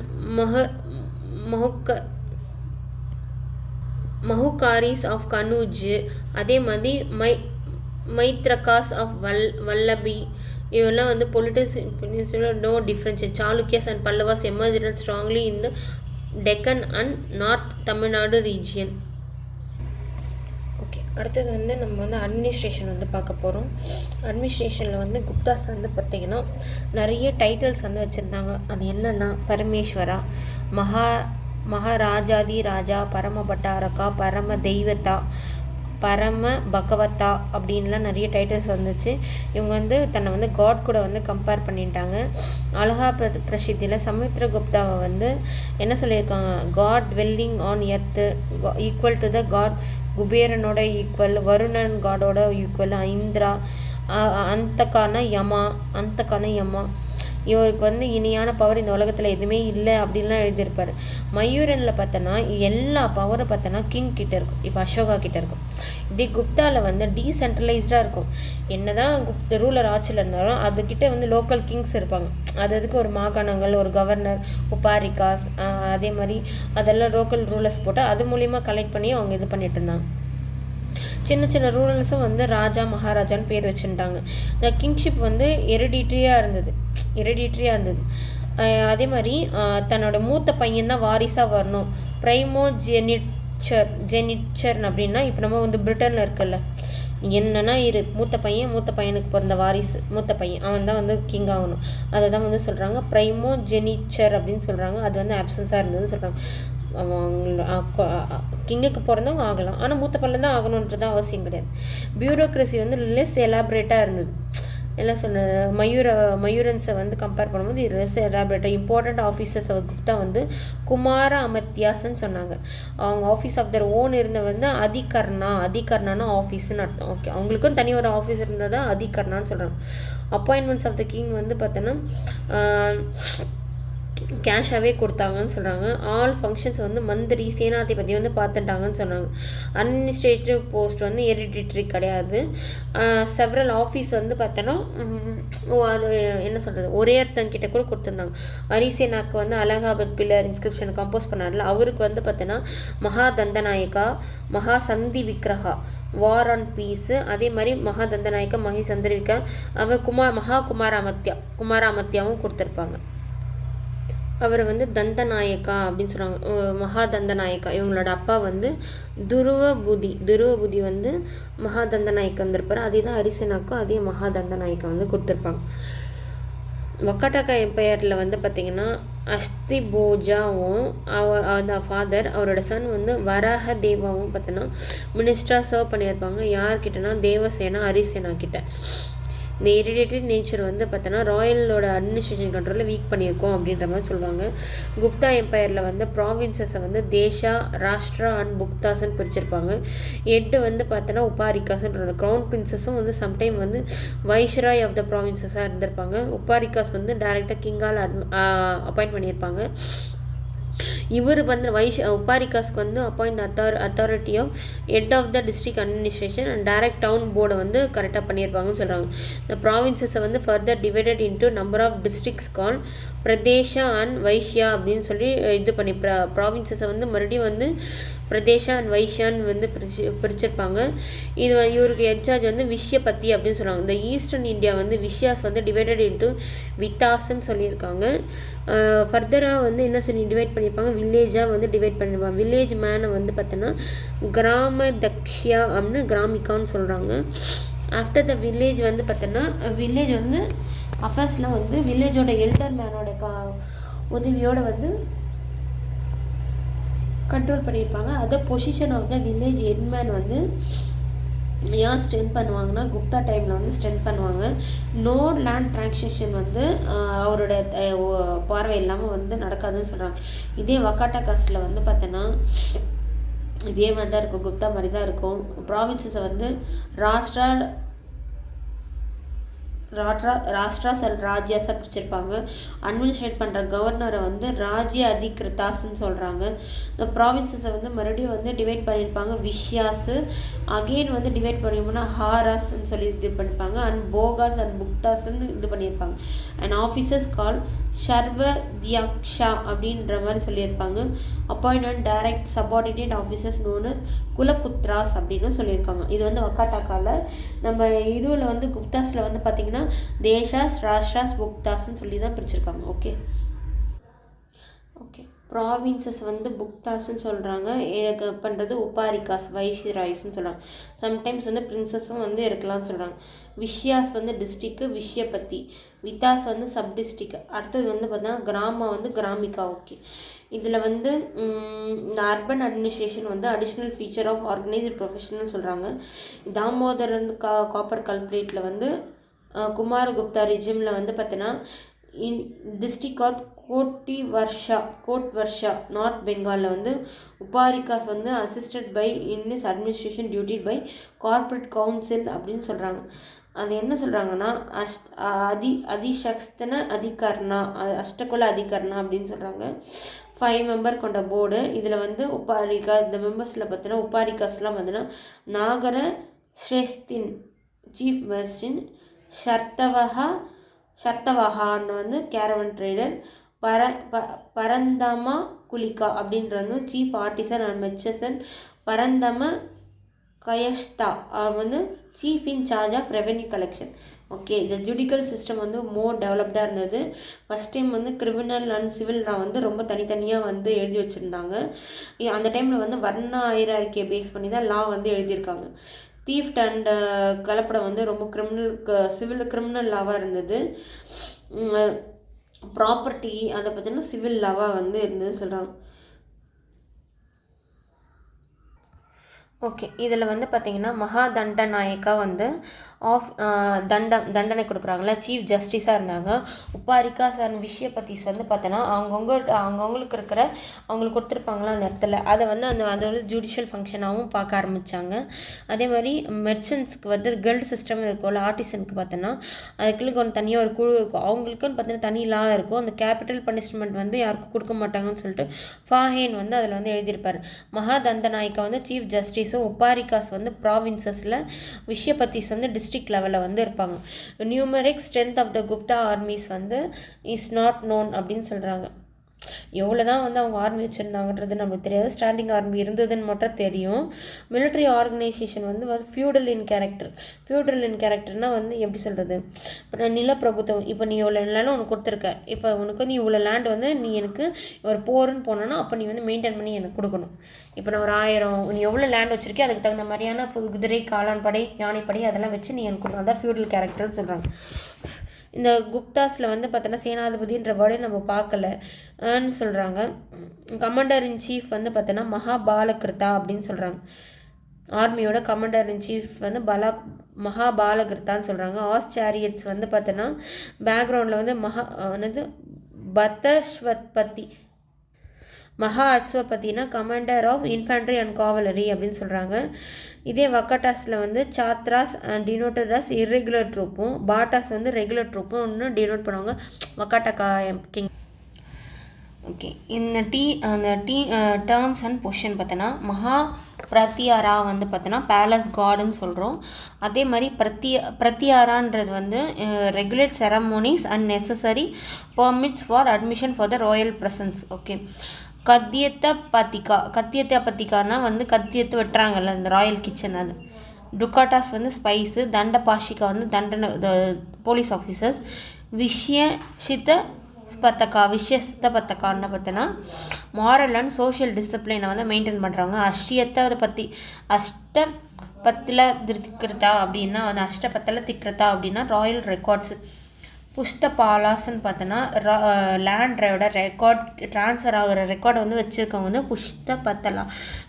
Maukharis of Kannauj, அதே மாதிரி மைத்ரகாஸ் ஆஃப் வல்லபி. இவெல்லாம் வந்து political no difference. Chalukyas and Pallavas emerge strongly in the Deccan and north Tamil Nadu region. Okay, அடுத்தது வந்து நம்ம வந்து அட்மினிஸ்ட்ரேஷன் வந்து பார்க்க போகிறோம். அட்மினிஸ்ட்ரேஷனில் வந்து குப்தாஸ் வந்து பார்த்திங்கன்னா நிறைய டைட்டில்ஸ் வந்து வச்சுருந்தாங்க. அது என்னென்னா பரமேஸ்வரா, மகாராஜாதி ராஜா, பரம பட்டாரகா, பரம தெய்வத்தா, பரம பகவத்தா அப்படின்லாம் நிறைய டைட்டில்ஸ் வந்துச்சு. இவங்க வந்து தன்னை வந்து காட் கூட வந்து கம்பேர் பண்ணிட்டாங்க. அழகா பிரசித்தியில் சமுத்திரகுப்தாவை வந்து என்ன சொல்லியிருக்காங்க, god dwelling on earth equal to the god, குபேரனோட ஈக்குவல், வருணன் காடோட ஈக்குவல், இந்திரா, அந்தக்கான யமா, இவருக்கு வந்து இனியான பவர் இந்த உலகத்தில் எதுவுமே இல்லை அப்படின்லாம் எழுதியிருப்பார். மயூரனில் பார்த்தோன்னா எல்லா பவரை பார்த்தோன்னா கிங் கிட்ட இருக்கும், இப்போ அசோகா கிட்ட இருக்கும். இதே குப்தாவில் வந்து டீசென்ட்ரலைஸ்டாக இருக்கும். என்ன தான் ரூலர் ஆட்சியில் இருந்தாலும் அதுக்கிட்ட வந்து லோக்கல் கிங்ஸ் இருப்பாங்க. அதுக்கு ஒரு மாகாணங்கள், ஒரு கவர்னர், உபாரிகாஸ், அதே மாதிரி அதெல்லாம் லோக்கல் ரூலர்ஸ் போட்டு அது மூலிமா கலெக்ட் பண்ணி அவங்க இது பண்ணிட்டு இருந்தாங்க. சின்ன சின்ன ரூரல்ஸும் வந்து ராஜா மகாராஜான்னு பேர் வச்சுட்டாங்க. இந்த கிங்ஷிப் வந்து ஹெரிடிட்ரியாக இருந்தது. அதே மாதிரி தன்னோட மூத்த பையன் தான் வாரிசாக வரணும். ப்ரைமோ ஜெனிச்சர் அப்படின்னா இப்போ நம்ம வந்து பிரிட்டனில் இருக்குல்ல, என்னன்னா மூத்த பையனுக்கு பிறந்த வாரிசு, மூத்த பையன் அவன் தான் வந்து கிங் ஆகணும். அதை தான் வந்து சொல்கிறாங்க ப்ரைமோ ஜெனிச்சர் அப்படின்னு சொல்கிறாங்க. அது வந்து ஆப்சன்ஸாக இருந்ததுன்னு சொல்கிறாங்க. கிங்குக்கு பிறந்தவங்க ஆகலாம், ஆனால் மூத்த பையன் தான் ஆகணுன்றது அவசியம் கிடையாது. பியூரோக்ரஸி வந்து லெஸ் எலாபரேட்டாக இருந்தது. எல்லாம் சொன்ன மயூரன்ஸை வந்து கம்பேர் பண்ணும்போது இது லெஸ் எலாபரேட்டாக. இம்பார்ட்டண்ட் ஆஃபீஸர்ஸ் குப்தா வந்து குமார அமத்தியாஸ்ன்னு சொன்னாங்க. அவங்க ஆஃபீஸ் ஆஃப் தர் ஓன் இருந்த வந்து அதிகர்ணானா ஆஃபீஸ்ன்னு அர்த்தம். ஓகே, அவங்களுக்கும் தனி ஒரு ஆஃபீஸ் இருந்தால் தான் அதிகர்ணான்னு சொல்கிறாங்க. அப்பாயின்மெண்ட்ஸ் ஆஃப் த கிங் வந்து பார்த்தோன்னா கேஷாகவே கொடுத்தாங்கன்னு சொல்கிறாங்க. ஆல் ஃபங்க்ஷன்ஸ் வந்து மந்திரி சேனாதிபதி வந்து பார்த்துட்டாங்கன்னு சொன்னாங்க. அட்மினிஸ்ட்ரேட்டிவ் போஸ்ட் வந்து ஹெரிடிட்ரி கிடையாது. செவரல் ஆஃபீஸ் வந்து பார்த்தோன்னா அது என்ன சொல்கிறது, ஒரே ஒருத்தங்கிட்ட கூட கொடுத்துருந்தாங்க. ஹரிசேனாக்கு வந்து அலகாபாத் பில்லர் இன்ஸ்கிரிப்ஷன் கம்போஸ் பண்ணார்ல, அவருக்கு வந்து பார்த்தோன்னா மகாதந்தநாயகா, மகா சந்தி விக்ரஹா, வார் ஆன் பீஸு, அதே மாதிரி மகாதந்தநாயக்கா, மகிசந்திரிகா, அவர் குமாராமத்தியாவும் கொடுத்துருப்பாங்க. அவரை வந்து தந்தநாயக்கா அப்படின்னு சொல்கிறாங்க. மகாதந்தநாயக்கா இவங்களோட அப்பா வந்து துருவபுதி வந்து மகாதந்தநாயக்கா வந்திருப்பார். அதே தான் ஹரிசேனாக்கும் அதே மகாதந்தநாயக்கா வந்து கொடுத்துருப்பாங்க. வக்காட்டாக்கா எம்பையரில் வந்து பார்த்திங்கன்னா அஸ்திபோஜாவும் அந்த ஃபாதர், அவரோட சன் வந்து வராக தேவாவும் பார்த்தோன்னா மினிஸ்டராக சர்வ் பண்ணியிருப்பாங்க. யார்கிட்டனா தேவசேனா ஹரிசேனா கிட்ட. இந்த ஹெரிடிட்டரி நேச்சர் வந்து பார்த்தோன்னா ராயலோட அட்மினிஸ்ட்ரேஷன் கண்ட்ரோலில் வீக் பண்ணியிருக்கோம் அப்படின்ற மாதிரி சொல்லுவாங்க. குப்தா எம்பையரில் வந்து ப்ராவின்சஸை வந்து தேஷா, ராஷ்ட்ரா அண்ட் புக்தாஸ்ன்னு பிரிச்சிருப்பாங்க. ஹெட்டு வந்து பார்த்தோன்னா உபாரிகாஸ்ன்ற க்ரௌன் பிரின்சஸும் வந்து சம்டைம் வந்து வைஸ்ராய் ஆஃப் த ப்ராவின்சஸாக இருந்திருப்பாங்க. உபாரிகாஸ் வந்து டைரெக்டாக கிங்கால் அப்பாயிண்ட் பண்ணியிருப்பாங்க. இவர் வந்து உபாரிகாஸ்க்கு வந்து appoint authority of head of the district administration and direct down போர்டை வந்து கரெக்டாக பண்ணியிருப்பாங்கன்னு சொல்கிறாங்க. இந்த ப்ராவின்சஸை வந்து further divided into number of districts call Pradesha and Vishaya அப்படின்னு சொல்லி இது பண்ணி ப்ராவின்சஸை வந்து மறுபடியும் வந்து பிரதேஷா அண்ட் வைஷ்யான்னு வந்து பிரிச்சிருப்பாங்க. இவருக்கு என்சார்ஜ் வந்து விஷயபத்தி அப்படின்னு சொல்லுவாங்க. இந்த ஈஸ்டர்ன் இந்தியா வந்து விஷயாஸ் வந்து டிவைடட் இன்ட்டு வித்தாஸ்ன்னு சொல்லியிருக்காங்க. ஃபர்தராக வந்து என்ன சொல்லி டிவைட் பண்ணியிருப்பாங்க, வில்லேஜாக வந்து டிவைட் பண்ணியிருப்பாங்க. வில்லேஜ் மேனை வந்து பார்த்தோன்னா கிராம தக்ஷியா அப்படின்னு கிராமிகான்னு சொல்கிறாங்க. ஆஃப்டர் த வில்லேஜ் வந்து பார்த்தோன்னா வில்லேஜ் வந்து அஃபேர்ஸ்லாம் வந்து வில்லேஜோட எல்டர் மேனோட உதவியோடு வந்து கண்ட்ரோல் பண்ணியிருப்பாங்க. அதை position of the village headman வந்து ஏன் ஸ்ட்ரென்த் பண்ணுவாங்கன்னா குப்தா டைமில் வந்து ஸ்ட்ரென்த் பண்ணுவாங்க. நோ லேண்ட் டிரான்சாக்ஷன் வந்து அவரோட பார்வை இல்லாமல் வந்து நடக்காதுன்னு சொல்கிறாங்க. இதே வக்காட்டா காஸ்டில் வந்து பார்த்தோன்னா இதே மாதிரி தான் இருக்கும், குப்தா மாதிரி தான் இருக்கும். ப்ராவின்சஸை வந்து ராஷ்டிராஸ் அண்ட் ராஜ்யாஸாக பிரிச்சிருப்பாங்க. அட்மினிஸ்ட்ரேட் பண்ணுற கவர்னரை வந்து ராஜ்ய அதிகிருத்தாஸ்ன்னு சொல்கிறாங்க. இந்த ப்ராவின்சஸை வந்து மறுபடியும் வந்து டிவைட் பண்ணியிருப்பாங்க. விஷயாஸு அகெயின் வந்து டிவைட் பண்ணியிருப்போம்னா ஹாராஸ்ன்னு சொல்லி இது பண்ணியிருப்பாங்க. அண்ட் போகாஸ் அண்ட் புக்தாஸ்ன்னு இது பண்ணியிருப்பாங்க. அண்ட் ஆஃபீஸர்ஸ் கால் ஷர்வத்யக்ஷா அப்படின்ற மாதிரி சொல்லியிருப்பாங்க. Appoint direct subordinate officers known Kulaputras அப்படின்னு சொல்லியிருக்காங்க. இது வந்து வக்காட்டாக்கால. நம்ம இதுவில் வந்து குப்தாஸில் வந்து பார்த்திங்கன்னா தேஷாஸ் ராஷ்டிராஸ் புக்தாஸ்ன்னு சொல்லி தான் பிரிச்சிருக்காங்க. ஓகே ப்ராவின்சஸ் வந்து புக்தாஸ்ன்னு சொல்கிறாங்க. இதுக்கு பண்ணுறது உபாரிகாஸ் வைஷ்ராய்ஸ்ன்னு சொல்கிறாங்க. சம்டைம்ஸ் வந்து பிரின்சஸும் வந்து இருக்கலாம்னு சொல்கிறாங்க. விஷயாஸ் வந்து டிஸ்ட்ரிக்கு விஷயபத்தி, வித்தாஸ் வந்து சப் டிஸ்ட்ரிக். அடுத்தது வந்து பார்த்தீங்கன்னா கிராமம் வந்து கிராமிகா. ஓகே இதில் வந்து இந்த அர்பன் அட்மினிஸ்ட்ரேஷன் வந்து additional feature of organised professional சொல்கிறாங்க. தாமோதரன் காப்பர் கல்பரேட்டில் வந்து குமாரகுப்தா ரிஜிமில் வந்து பார்த்தீங்கன்னா district of Kotivarsha north பெங்காலில் வந்து உபாரிகாஸ் வந்து assisted by in is administration duty by corporate council அப்படின்னு சொல்கிறாங்க. அது என்ன சொல்கிறாங்கன்னா அதிசக்ஸ்தன அதிகர்ணா அஷ்டகுல அதிகர்ணா அப்படின்னு சொல்கிறாங்க. 5 மெம்பர் கொண்ட போர்டு. இதில் வந்து உபாரிகா இந்த மெம்பர்ஸில் பார்த்தீங்கன்னா உபாரிகாஸ்லாம் பார்த்தீங்கன்னா நாகர ஸ்ரேஸ்தின் சீஃப் மெஸ்டின் ஷர்த்தவஹான்னு வந்து கேரவன் ட்ரேடர், பரந்தமா குலிகா அப்படின்றது வந்து chief artisan and merchant, Prathama Kayastha வந்து chief in charge of revenue collection. Okay இந்த ஜுடிக்கல் சிஸ்டம் வந்து மோர் டெவலப்டாக இருந்தது. ஃபஸ்ட் டைம் வந்து கிரிமினல் அண்ட் சிவில் லா வந்து ரொம்ப தனித்தனியாக வந்து எழுதி வச்சுருந்தாங்க. அந்த டைமில் வந்து வர்ண ஹைரார்கியை பேஸ் பண்ணி தான் லா வந்து எழுதியிருக்காங்க. தீஃப்ட் அண்ட் கலப்படம் வந்து ரொம்ப கிரிமினல் லாவாக இருந்தது. ப்ராப்பர்ட்டி அதை பார்த்தீங்கன்னா சிவில் லாவாக வந்து இருந்தது சொல்கிறாங்க. ஓகே இதில் வந்து பார்த்திங்கன்னா மகாதண்டநாயக்கா வந்து தண்டனை கொடுக்குறாங்களா சீஃப் ஜஸ்டிஸாக இருந்தாங்க. உபாரிகாஸ் அண்ட் விஷயபத்திஸ் வந்து பார்த்தோன்னா அவங்கவுங்களுக்கு இருக்கிற அவங்களுக்கு கொடுத்துருப்பாங்களா அந்த இடத்துல அதை வந்து அதோட ஜுடிஷியல் ஃபங்க்ஷனாகவும் பார்க்க ஆரம்பித்தாங்க. அதே மாதிரி மெர்ச்சன்ட்ஸ்க்கு வந்து கில்டு சிஸ்டம் இருக்கும்ல, ஆர்டிசனுக்கு பார்த்தோன்னா அதுக்குள்ளே கொஞ்சம் தனியாக ஒரு குழு இருக்கும். அவங்களுக்குன்னு பார்த்தீங்கன்னா தனி லா இருக்கும். அந்த கேபிட்டல் பனிஷ்மெண்ட் வந்து யாருக்கும் கொடுக்க மாட்டாங்கன்னு சொல்லிட்டு ஃபாஹேன் வந்து அதில் வந்து எழுதியிருப்பார். மகாதண்டநாயக்கா வந்து சீஃப் ஜஸ்டிஸும் உபாரிகாஸ் வந்து ப்ராவின்சஸில் விஷயபத்திஸ் வந்து டிஸ்ட்ரிக்ட் லெவலில் வந்து இருப்பாங்க. Numeric strength of the Gupta armies வந்து இஸ் நாட் நோன் அப்படின்னு சொல்கிறாங்க. எவ்வளோ தான் வந்து அவங்க ஆர்மி வச்சுருந்தாங்கன்றது நம்மளுக்கு தெரியாது. ஸ்டாண்டிங் ஆர்மி இருந்ததுன்னு மட்டும் தெரியும். மிலிட்ரி ஆர்கனைசேஷன் வந்து ஃபியூடல் இன் கேரக்டர்னால் வந்து எப்படி சொல்கிறது, இப்போ நிலப்பிரபுத்துவம். இப்போ நீ இவ்வளோ நிலம் உனக்கு கொடுத்துருக்க, இப்போ உனக்கு வந்து இவ்வளோ லேண்ட் வந்து நீ எனக்கு ஒரு போருன்னு போனோன்னா அப்போ நீ வந்து மெயின்டைன் பண்ணி எனக்கு கொடுக்கணும். இப்போ நான் ஒரு 1000 நீ எவ்வளோ லேண்ட் வச்சுருக்கே அதுக்கு தகுந்த மாதிரியான குதிரை, காளான் படை, யானைப்படை அதெல்லாம் வச்சு நீ எனக்கு கொடுக்கணும். அதான் ஃபியூடல் கேரக்டர்னு சொல்கிறாங்க. இந்த குப்தாஸில் வந்து பார்த்தோன்னா சேனாதிபதின்ற வேர்டே நம்ம பார்க்கலன்னு சொல்கிறாங்க. கமாண்டர் இன் சீஃப் வந்து பார்த்தோன்னா மகாபாலகிருத்தா அப்படின்னு சொல்கிறாங்க. ஆர்மியோட கமாண்டர் இன் சீஃப் வந்து மகாபாலகிருத்தான்னு சொல்கிறாங்க. ஆஸ்சாரியட்ஸ் வந்து பார்த்தோன்னா பேக்ரவுண்டில் வந்து பத்தஸ்வத்பதி அஸ்வபதினா கமாண்டர் ஆஃப் இன்ஃபேண்ட்ரி அண்ட் காவலரி அப்படின்னு சொல்கிறாங்க. இதே வக்காட்டாஸில் வந்து சாத்ராஸ் டினோட்டட் அஸ் இர்ரெகுலர் ட்ரூப்பும் பாட்டாஸ் வந்து ரெகுலர் ட்ரூப்பும் ஒன்று டினோட் பண்ணுவாங்க வக்காட்டா கிங். ஓகே, இந்த டேர்ம்ஸ் அண்ட் பொசிஷன் பார்த்தோன்னா மகா பிரத்தியாரா வந்து பார்த்தோன்னா பேலஸ் கார்டுன்னு சொல்கிறோம். அதே மாதிரி பிரத்தியாரான்றது வந்து regulate ceremonies and necessary permits for admission for the royal presence. Okay, கத்தியத்த பத்திகானா வந்து கத்தியத்தை வெட்டுறாங்கல்ல இந்த ராயல் கிச்சன் அது. டுக்காட்டாஸ் வந்து ஸ்பைஸு, தண்ட பாஷிகா வந்து தண்டனை போலீஸ் ஆஃபீஸர்ஸ். விஷயத்த பத்தக்கான்னு பார்த்தோன்னா மாரல் அண்ட் சோஷியல் டிசிப்ளினை வந்து மெயின்டைன் பண்ணுறாங்க. அஷ்டபத்தில் திக்ரதா அப்படின்னா வந்து அஷ்டபத்தில் திக்ரதா அப்படின்னா ராயல் ரெக்கார்ட்ஸு. புஷ்தபாலாஸ்ன்னு பார்த்தோன்னா லேண்டோட ரெக்கார்ட் ட்ரான்ஸ்ஃபர் ஆகிற ரெக்கார்டை வந்து வச்சுருக்கவங்க வந்து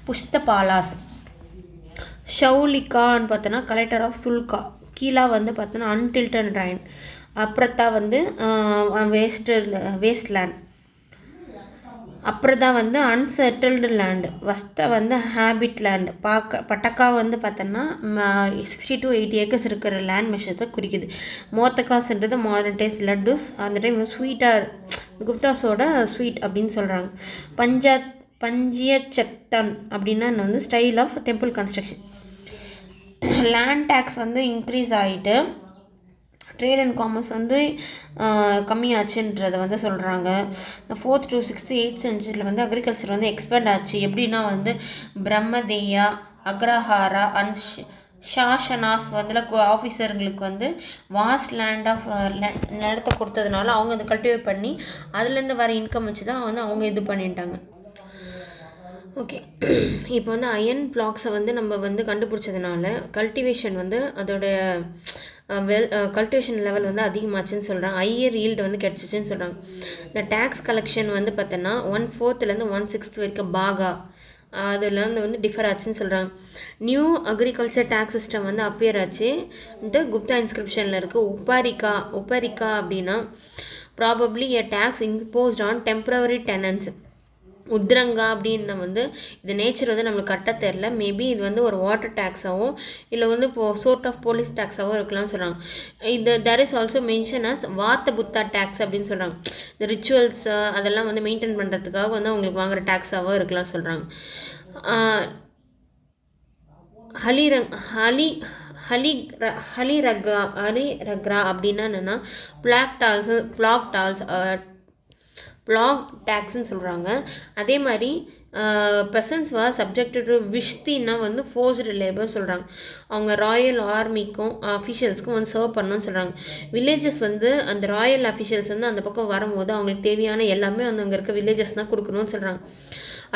புஷ்தபாலாஸ். ஷவுலிகான்னு பார்த்தோன்னா கலெக்டர் ஆஃப் சுல்கா. கீழா வந்து பார்த்தோன்னா அன்டில்டன் ரைன். அப்புறத்தா வந்து வேஸ்ட் லேண்ட். அப்புறம் தான் வந்து அன்செட்டில்டு லேண்டு. வஸ்தை வந்து ஹேபிட் லேண்டு. பட்டக்கா வந்து பார்த்தோன்னா 60 to 80 ஏக்கர்ஸ் இருக்கிற லேண்ட் மெஷர்ஸை குறிக்குது. மோத்தக்காஸ்ன்றது மாடர்ன் டேஸ் லட்டுஸ். அந்த டைம் ஸ்வீட்டாக குப்தாஸோட ஸ்வீட் அப்படின்னு சொல்கிறாங்க. பஞ்சியச்சட்டன் அப்படின்னா வந்து style of temple construction. Land tax வந்து இன்க்ரீஸ் ஆகிட்டு ட்ரேட் அண்ட் காமர்ஸ் வந்து கம்மியாச்சுன்றதை வந்து சொல்கிறாங்க. இந்த 4th to 6th 8th சென்ச்சுரியில் வந்து அக்ரிகல்ச்சர் வந்து எக்ஸ்பேண்ட் ஆச்சு. எப்படின்னா வந்து பிரம்மதேயா, அக்ரஹாரா அண்ட் ஷாஷனாஸ் வந்து ஆஃபீஸருங்களுக்கு வந்து வாஸ்ட் லேண்ட் ஆஃப் நிலத்தை கொடுத்ததுனால அவங்க அதை கல்டிவேட் பண்ணி அதுலேருந்து வர இன்கம் வச்சு தான் வந்து அவங்க இது பண்ணிட்டாங்க. ஓகே, இப்போ வந்து அயன் பிளாக்ஸை வந்து நம்ம வந்து கண்டுபிடிச்சதுனால கல்டிவேஷன் வந்து அதோட கல்டிவேஷன் லெவல் வந்து அதிகமாச்சுன்னு சொல்கிறாங்க. ஹையர் ஈல்டு வந்து கிடச்சிச்சின்னு சொல்கிறாங்க. இந்த டேக்ஸ் கலெக்ஷன் வந்து பார்த்தோன்னா 1/4 1/6 வரைக்கும் பாகா அதுலேருந்து வந்து டிஃபர் ஆச்சுன்னு சொல்கிறாங்க. நியூ அக்ரிகல்ச்சர் டேக்ஸ் சிஸ்டம் வந்து அப்பியர் ஆச்சுன்ட்டு குப்தா இன்ஸ்கிரிப்ஷனில் இருக்குது. உப்பரிக்கா அப்படின்னா probably a tax imposed on temporary tenants. Udranga அப்படின்னா வந்து இது நேச்சர் வந்து நம்மளுக்கு கரெக்டாக தெரில. மேபி இது வந்து ஒரு வாட்டர் டேக்ஸாகவும் இல்லை வந்து சோர்ட் ஆஃப் போலீஸ் டேக்ஸாகவும் இருக்கலாம்னு சொல்கிறாங்க. இது there is also mention as Vata Bhuta tax அப்படின்னு சொல்கிறாங்க. இந்த ரிச்சுவல்ஸ் அதெல்லாம் வந்து மெயின்டைன் பண்ணுறதுக்காக வந்து அவங்களுக்கு வாங்குகிற டேக்ஸாகவும் இருக்கலாம் சொல்கிறாங்க. ஹலிரக்ரா அப்படின்னா என்னென்னா பிளாக் டேக்ஸ்ன்னு சொல்கிறாங்க. அதே மாதிரி பெசன்ஸ் வார் சப்ஜெக்டட் டு விஷ்தின்னா வந்து ஃபோர்ஸ்டு லேபர் சொல்கிறாங்க. அவங்க ராயல் ஆர்மிக்கும் அஃபிஷியல்ஸ்க்கும் வந்து சர்வ் பண்ணணும்னு சொல்கிறாங்க. வில்லேஜஸ் வந்து அந்த ராயல் அஃபிஷியல்ஸ் வந்து அந்த பக்கம் வரும்போது அவங்களுக்கு தேவையான எல்லாமே வந்து அங்கே இருக்க வில்லேஜஸ் தான் கொடுக்கணும்னு சொல்கிறாங்க.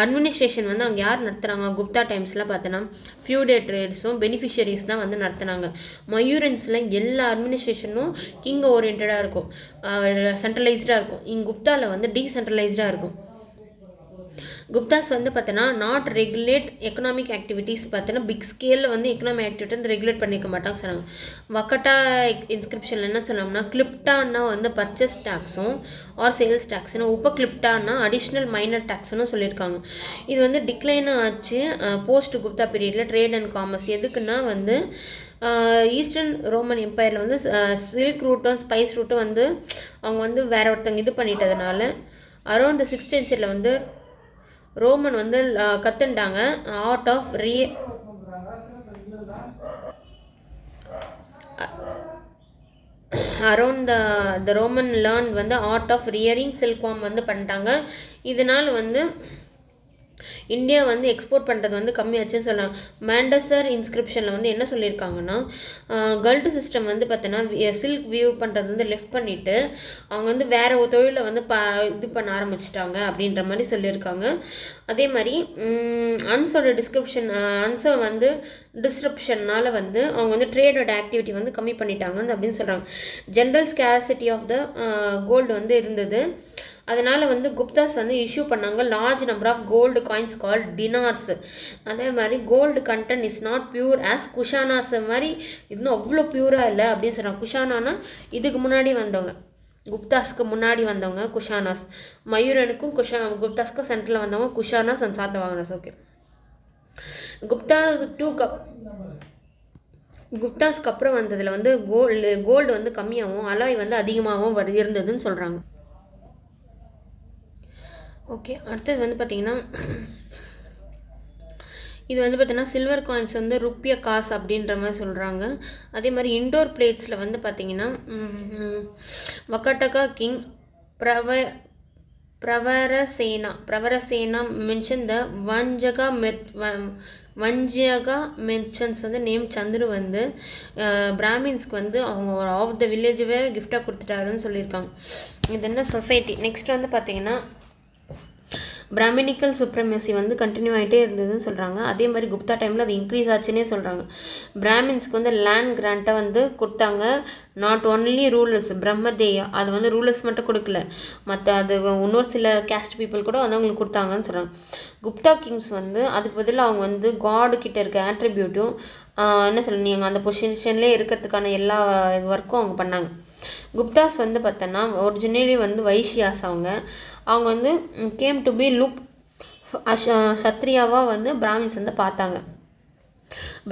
அட்மினிஸ்ட்ரேஷன் வந்து அங்கே யார் நடத்துகிறாங்க? குப்தா டைம்ஸில் பார்த்தோன்னா ஃபியூடேட்ரேட்ஸும் பெனிஃபிஷரிஸ் தான் வந்து நடத்துனாங்க. மயூரன்ஸில் எல்லா அட்மினிஸ்ட்ரேஷனும் கிங் ஓரியன்டாக இருக்கும், சென்ட்ரலைஸ்டாக இருக்கும். இங்கே குப்தாவில் வந்து டீசென்ட்ரலைஸ்டாக இருக்கும். குப்தாஸ் வந்து பார்த்தோன்னா நாட் ரெகுலேட் எக்கனாமிக் ஆக்டிவிட்டீஸ். பார்த்தோன்னா பிக் ஸ்கேலில் வந்து எக்கனாமிக் ஆக்டிவிட்டி வந்து ரெகுலேட் பண்ணிக்க மாட்டாங்க சொன்னாங்க. வக்கட்டா இன்ஸ்கிரிப்ஷனில் என்ன சொன்னோம்னா கிளிப்டான்னா வந்து பர்ச்சேஸ் டேக்ஸும் ஆர் சேல்ஸ் டேக்ஸ்னு, கிளிப்டான்னா அடிஷ்னல் மைனர் டேக்ஸ்னு சொல்லியிருக்காங்க. இது வந்து டிக்ளைன் ஆச்சு போஸ்ட் குப்தா பீரியடில் ட்ரேட் அண்ட் காமர்ஸ். எதுக்குன்னா வந்து ஈஸ்டர்ன் ரோமன் எம்பையரில் வந்து சில்க் ரூட்டும் ஸ்பைஸ் ரூட்டும் வந்து அவங்க வந்து வேற ஒருத்தவங்க இது பண்ணிட்டதுனால அரௌண்ட் 6th சென்ச்சுரியில் வந்து ரோமன் வந்து கற்றுண்டாங்க art of around the Roman learn வந்து ஆர்ட் ஆஃப் ரியரிங் சில்க்வாம் வந்து பண்ணிட்டாங்க. இதனால் வந்து இந்தியா வந்து எக்ஸ்போர்ட் பண்ணுறது வந்து கம்மியாச்சுன்னு சொல்லலாம். மேண்டசர் இன்ஸ்கிரிப்ஷனில் வந்து என்ன சொல்லியிருக்காங்கன்னா கல்டு சிஸ்டம் வந்து பார்த்தோன்னா சில்க் வியூ பண்ணுறது வந்து லெஃப்ட் பண்ணிவிட்டு அவங்க வந்து வேறு ஒரு தொழிலை வந்து இது பண்ண ஆரம்பிச்சிட்டாங்க அப்படின்ற மாதிரி சொல்லியிருக்காங்க. அதே மாதிரி அன்ஸோட அன்ஸோ வந்து டிஸ்ரப்ஷன்னால் வந்து அவங்க வந்து ட்ரேடோட ஆக்டிவிட்டி வந்து கம்மி பண்ணிட்டாங்க அப்படின்னு சொல்கிறாங்க. General scarcity of the gold வந்து இருந்தது. அதனால் வந்து குப்தாஸ் வந்து இஷ்யூ பண்ணாங்க large number of gold coins called dinars. அதே மாதிரி gold content is not pure as Kushanas மாதிரி இன்னும் அவ்வளோ பியூராக இல்லை அப்படின்னு சொல்கிறாங்க. குஷானானா இதுக்கு முன்னாடி வந்தவங்க, குப்தாஸ்க்கு முன்னாடி வந்தவங்க குஷானாஸ். மயூரனுக்கும் குப்தாஸ்க்கும் சென்டரில் வந்தவங்க குஷானாஸ் அண்ட் சாத்தவாகனாஸ். ஓகே, குப்தாஸ்க்கு அப்புறம் வந்ததில் வந்து கோல்டு வந்து கம்மியாகவும் அலாய் வந்து அதிகமாகவும் இருந்ததுன்னு சொல்கிறாங்க. ஓகே, அடுத்தது வந்து பார்த்திங்கன்னா இது வந்து பார்த்திங்கன்னா சில்வர் காயின்ஸ் வந்து ருப்பிய காசு அப்படின்ற மாதிரி சொல்கிறாங்க. அதே மாதிரி இண்டோர் பிளேட்ஸில் வந்து பார்த்திங்கன்னா வக்கட்டகா கிங் பிரவரசேனா மென்ஷன் த வஞ்சகா மென்ஷன்ஸ் வந்து நேம் சந்துரு வந்து பிராமின்ஸ்க்கு வந்து அவங்க ஒரு ஆஃப் த வில்லேஜவே கிஃப்டாக கொடுத்துட்டாருன்னு சொல்லியிருக்காங்க. இது என்ன சொசைட்டி. நெக்ஸ்ட் வந்து பார்த்திங்கன்னா பிராமினிக்கல் சுப்ரமசி வந்து கண்டினியூ ஆகிட்டே இருந்ததுன்னு சொல்கிறாங்க. அதே மாதிரி குப்தா டைமில் அது இன்க்ரீஸ் ஆச்சுன்னே சொல்கிறாங்க. பிராமின்ஸ்க்கு வந்து லேண்ட் கிராண்ட்டை வந்து கொடுத்தாங்க. நாட் ஒன்லி ரூலர்ஸ், பிரம்மதேயா அது வந்து ரூலர்ஸ் மட்டும் கொடுக்கல, மற்ற அது இன்னொரு சில கேஸ்ட் பீப்புள் கூட வந்து அவங்களுக்கு கொடுத்தாங்கன்னு சொல்கிறாங்க. குப்தா கிங்ஸ் வந்து அதுக்கு பதில் அவங்க வந்து காடு கிட்ட இருக்க ஆட்ரிபியூட்டும் என்ன சொல்ல நீங்கள் அந்த பொசிஷன்லேயே இருக்கிறதுக்கான எல்லா ஒர்க்கும் அவங்க பண்ணாங்க. குப்தாஸ் வந்து பார்த்தோன்னா ஒரிஜினலி வந்து வைஷ்யாஸ் அவங்க வந்து கேம் டு பி லுக் சத்ரியாவாக வந்து பிராமின்ஸ் வந்து பார்த்தாங்க.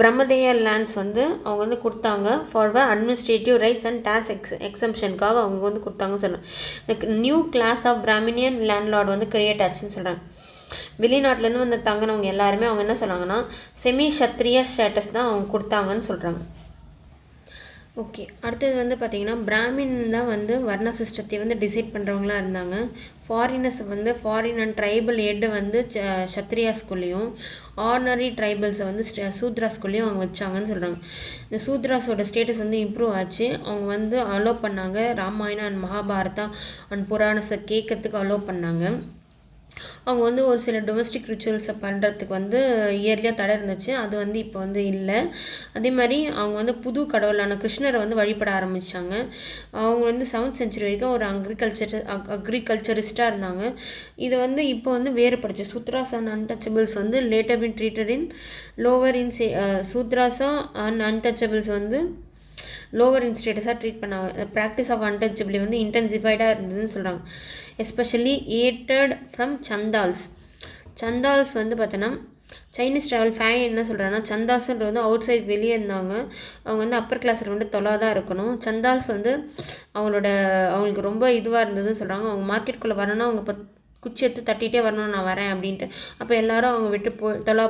பிரம்மதேய லேண்ட்ஸ் வந்து அவங்க வந்து கொடுத்தாங்க for administrative rights and tax எக்ஸம்ஷனுக்காக அவங்க வந்து கொடுத்தாங்கன்னு சொல்கிறாங்க. New class of Brahminian landlord வந்து கிரியேட் ஆச்சுன்னு சொல்கிறாங்க. வெளிநாட்டிலேருந்து வந்து தங்கினவங்க எல்லாருமே அவங்க என்ன சொல்கிறாங்கன்னா செமி சத்ரியா ஸ்டேட்டஸ் தான் அவங்க கொடுத்தாங்கன்னு சொல்கிறாங்க. ஓகே, அடுத்தது வந்து பார்த்திங்கன்னா பிராமின் தான் வந்து வர்ண சிஸ்டத்தை வந்து டிசைட் பண்ணுறவங்களாம் இருந்தாங்க. ஃபாரினர்ஸ் வந்து ஃபாரின் அண்ட் ட்ரைபல் ஹெட்டு வந்து சத்ரியாஸ்குள்ளேயும் ஆர்டினரி ட்ரைபல்ஸை வந்து சூத்ராஸ்குள்ளேயும் அவங்க வச்சாங்கன்னு சொல்கிறாங்க. இந்த சூத்ராஸோட ஸ்டேட்டஸ் வந்து இம்ப்ரூவ் ஆச்சு. அவங்க வந்து அலோவ் பண்ணாங்க ராமாயணம் அண்ட் மகாபாரதா அண்ட் புராணஸை கேட்கறதுக்கு அலோவ் பண்ணாங்க. அவங்க வந்து ஒரு சில டொமஸ்டிக் ரிச்சுவல்ஸை பண்ணுறதுக்கு வந்து இயர்லியாக தடை இருந்துச்சு, அது வந்து இப்போ வந்து இல்லை. அதே மாதிரி அவங்க வந்து புது கடவுளான கிருஷ்ணரை வந்து வழிபட ஆரம்பித்தாங்க. அவங்க வந்து 7th century வரைக்கும் ஒரு அக்ரிகல்ச்சரிஸ்டாக இருந்தாங்க. இதை வந்து இப்போ வந்து வேறுபடுச்சு. சூத்ராஸ் அண்ட் அன்டச்சபிள்ஸ் வந்து later been treated in lower in சூத்ராஸா அண்ட் அன்டச்சபிள்ஸ் வந்து லோவர் இன் ஸ்டேட்டஸாக ட்ரீட் பண்ணாங்க. ப்ராக்டிஸ் ஆஃப் அன்டச்சபிளி வந்து இன்டென்சிஃபைடாக இருந்ததுன்னு சொல்கிறாங்க. எஸ்பெஷலி ஏட்டட் ஃப்ரம் சந்தால்ஸ் வந்து பார்த்தோன்னா சைனீஸ் ட்ராவல் ஃபேன் என்ன சொல்கிறாங்கன்னா சந்தாஸ்ன்றது வந்து அவுட் சைட் வெளியே இருந்தாங்க. அவங்க வந்து அப்பர் கிளாஸில் வந்து தொலைவாக இருக்கணும். சந்தால்ஸ் வந்து அவங்களுக்கு ரொம்ப இதுவாக இருந்ததுன்னு சொல்கிறாங்க. அவங்க மார்க்கெட்டுக்குள்ளே வரணும்னா அவங்க குச்சி எடுத்து தட்டிகிட்டே வரணும், நான் வரேன் அப்படின்ட்டு. அப்போ எல்லோரும் அவங்க விட்டு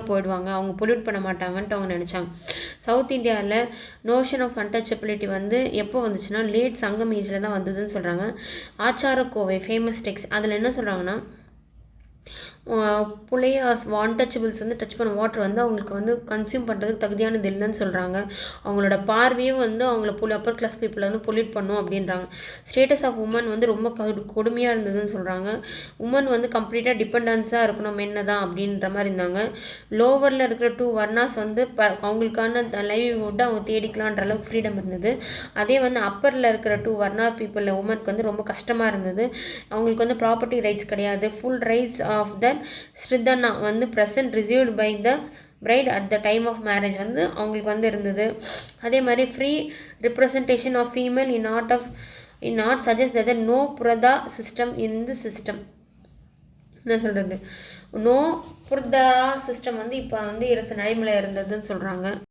போயிடுவாங்க, அவங்க பொல்யூட் பண்ண மாட்டாங்கன்ட்டு அவங்க நினச்சாங்க. சவுத் இந்தியாவில் நோஷன் ஆஃப் அன்டச்சபிலிட்டி வந்து எப்போ வந்துச்சுன்னா லேட் சங்கம் ஏஜில் தான் வந்ததுன்னு சொல்கிறாங்க. ஆச்சாரக்கோவை ஃபேமஸ் டெக்ஸ்ட் அதில் என்ன சொல்கிறாங்கன்னா புள்ளைய அன்டச்சபிள்ஸ் வந்து டச் பண்ண வாட்டர் வந்து அவங்களுக்கு வந்து கன்சியூம் பண்ணுறதுக்கு தகுதியானது இல்லைன்னு சொல்கிறாங்க. அவங்களோட பார்வையும் வந்து அவங்கள அப்பர் கிளாஸ் பீப்புளை வந்து பொல்யூட் பண்ணும் அப்படின்றாங்க. ஸ்டேட்டஸ் ஆஃப் உமன் வந்து ரொம்ப கொடுமையாக இருந்ததுன்னு சொல்கிறாங்க. உமன் வந்து கம்ப்ளீட்டாக டிபெண்டன்ஸாக இருக்கணும் மென்னை தான் அப்படின்ற மாதிரி இருந்தாங்க. லோவரில் இருக்கிற 2 வர்ணாஸ் வந்து அவங்களுக்கான லைவ்லிஹுட்டை அவங்க தேடிக்கலான்ற அளவுக்கு ஃப்ரீடம் இருந்தது. அதே வந்து அப்பரில் இருக்கிற 2 வர்ணா பீப்புளில் உமனுக்கு வந்து ரொம்ப கஷ்டமாக இருந்தது. அவங்களுக்கு வந்து ப்ராப்பர்ட்டி ரைட்ஸ் கிடையாது. Full rights of the Stridhana வந்து present received by the bride at the time of marriage வந்து அவங்களுக்கு வந்து இருந்தது. அதே மாதிரி free representation of female in not suggest that no purdah system in the system. என்ன சொல்கிறது, நோ புரதா சிஸ்டம் வந்து இப்போ வந்து நடைமுறை இருந்ததுன்னு சொல்கிறாங்க.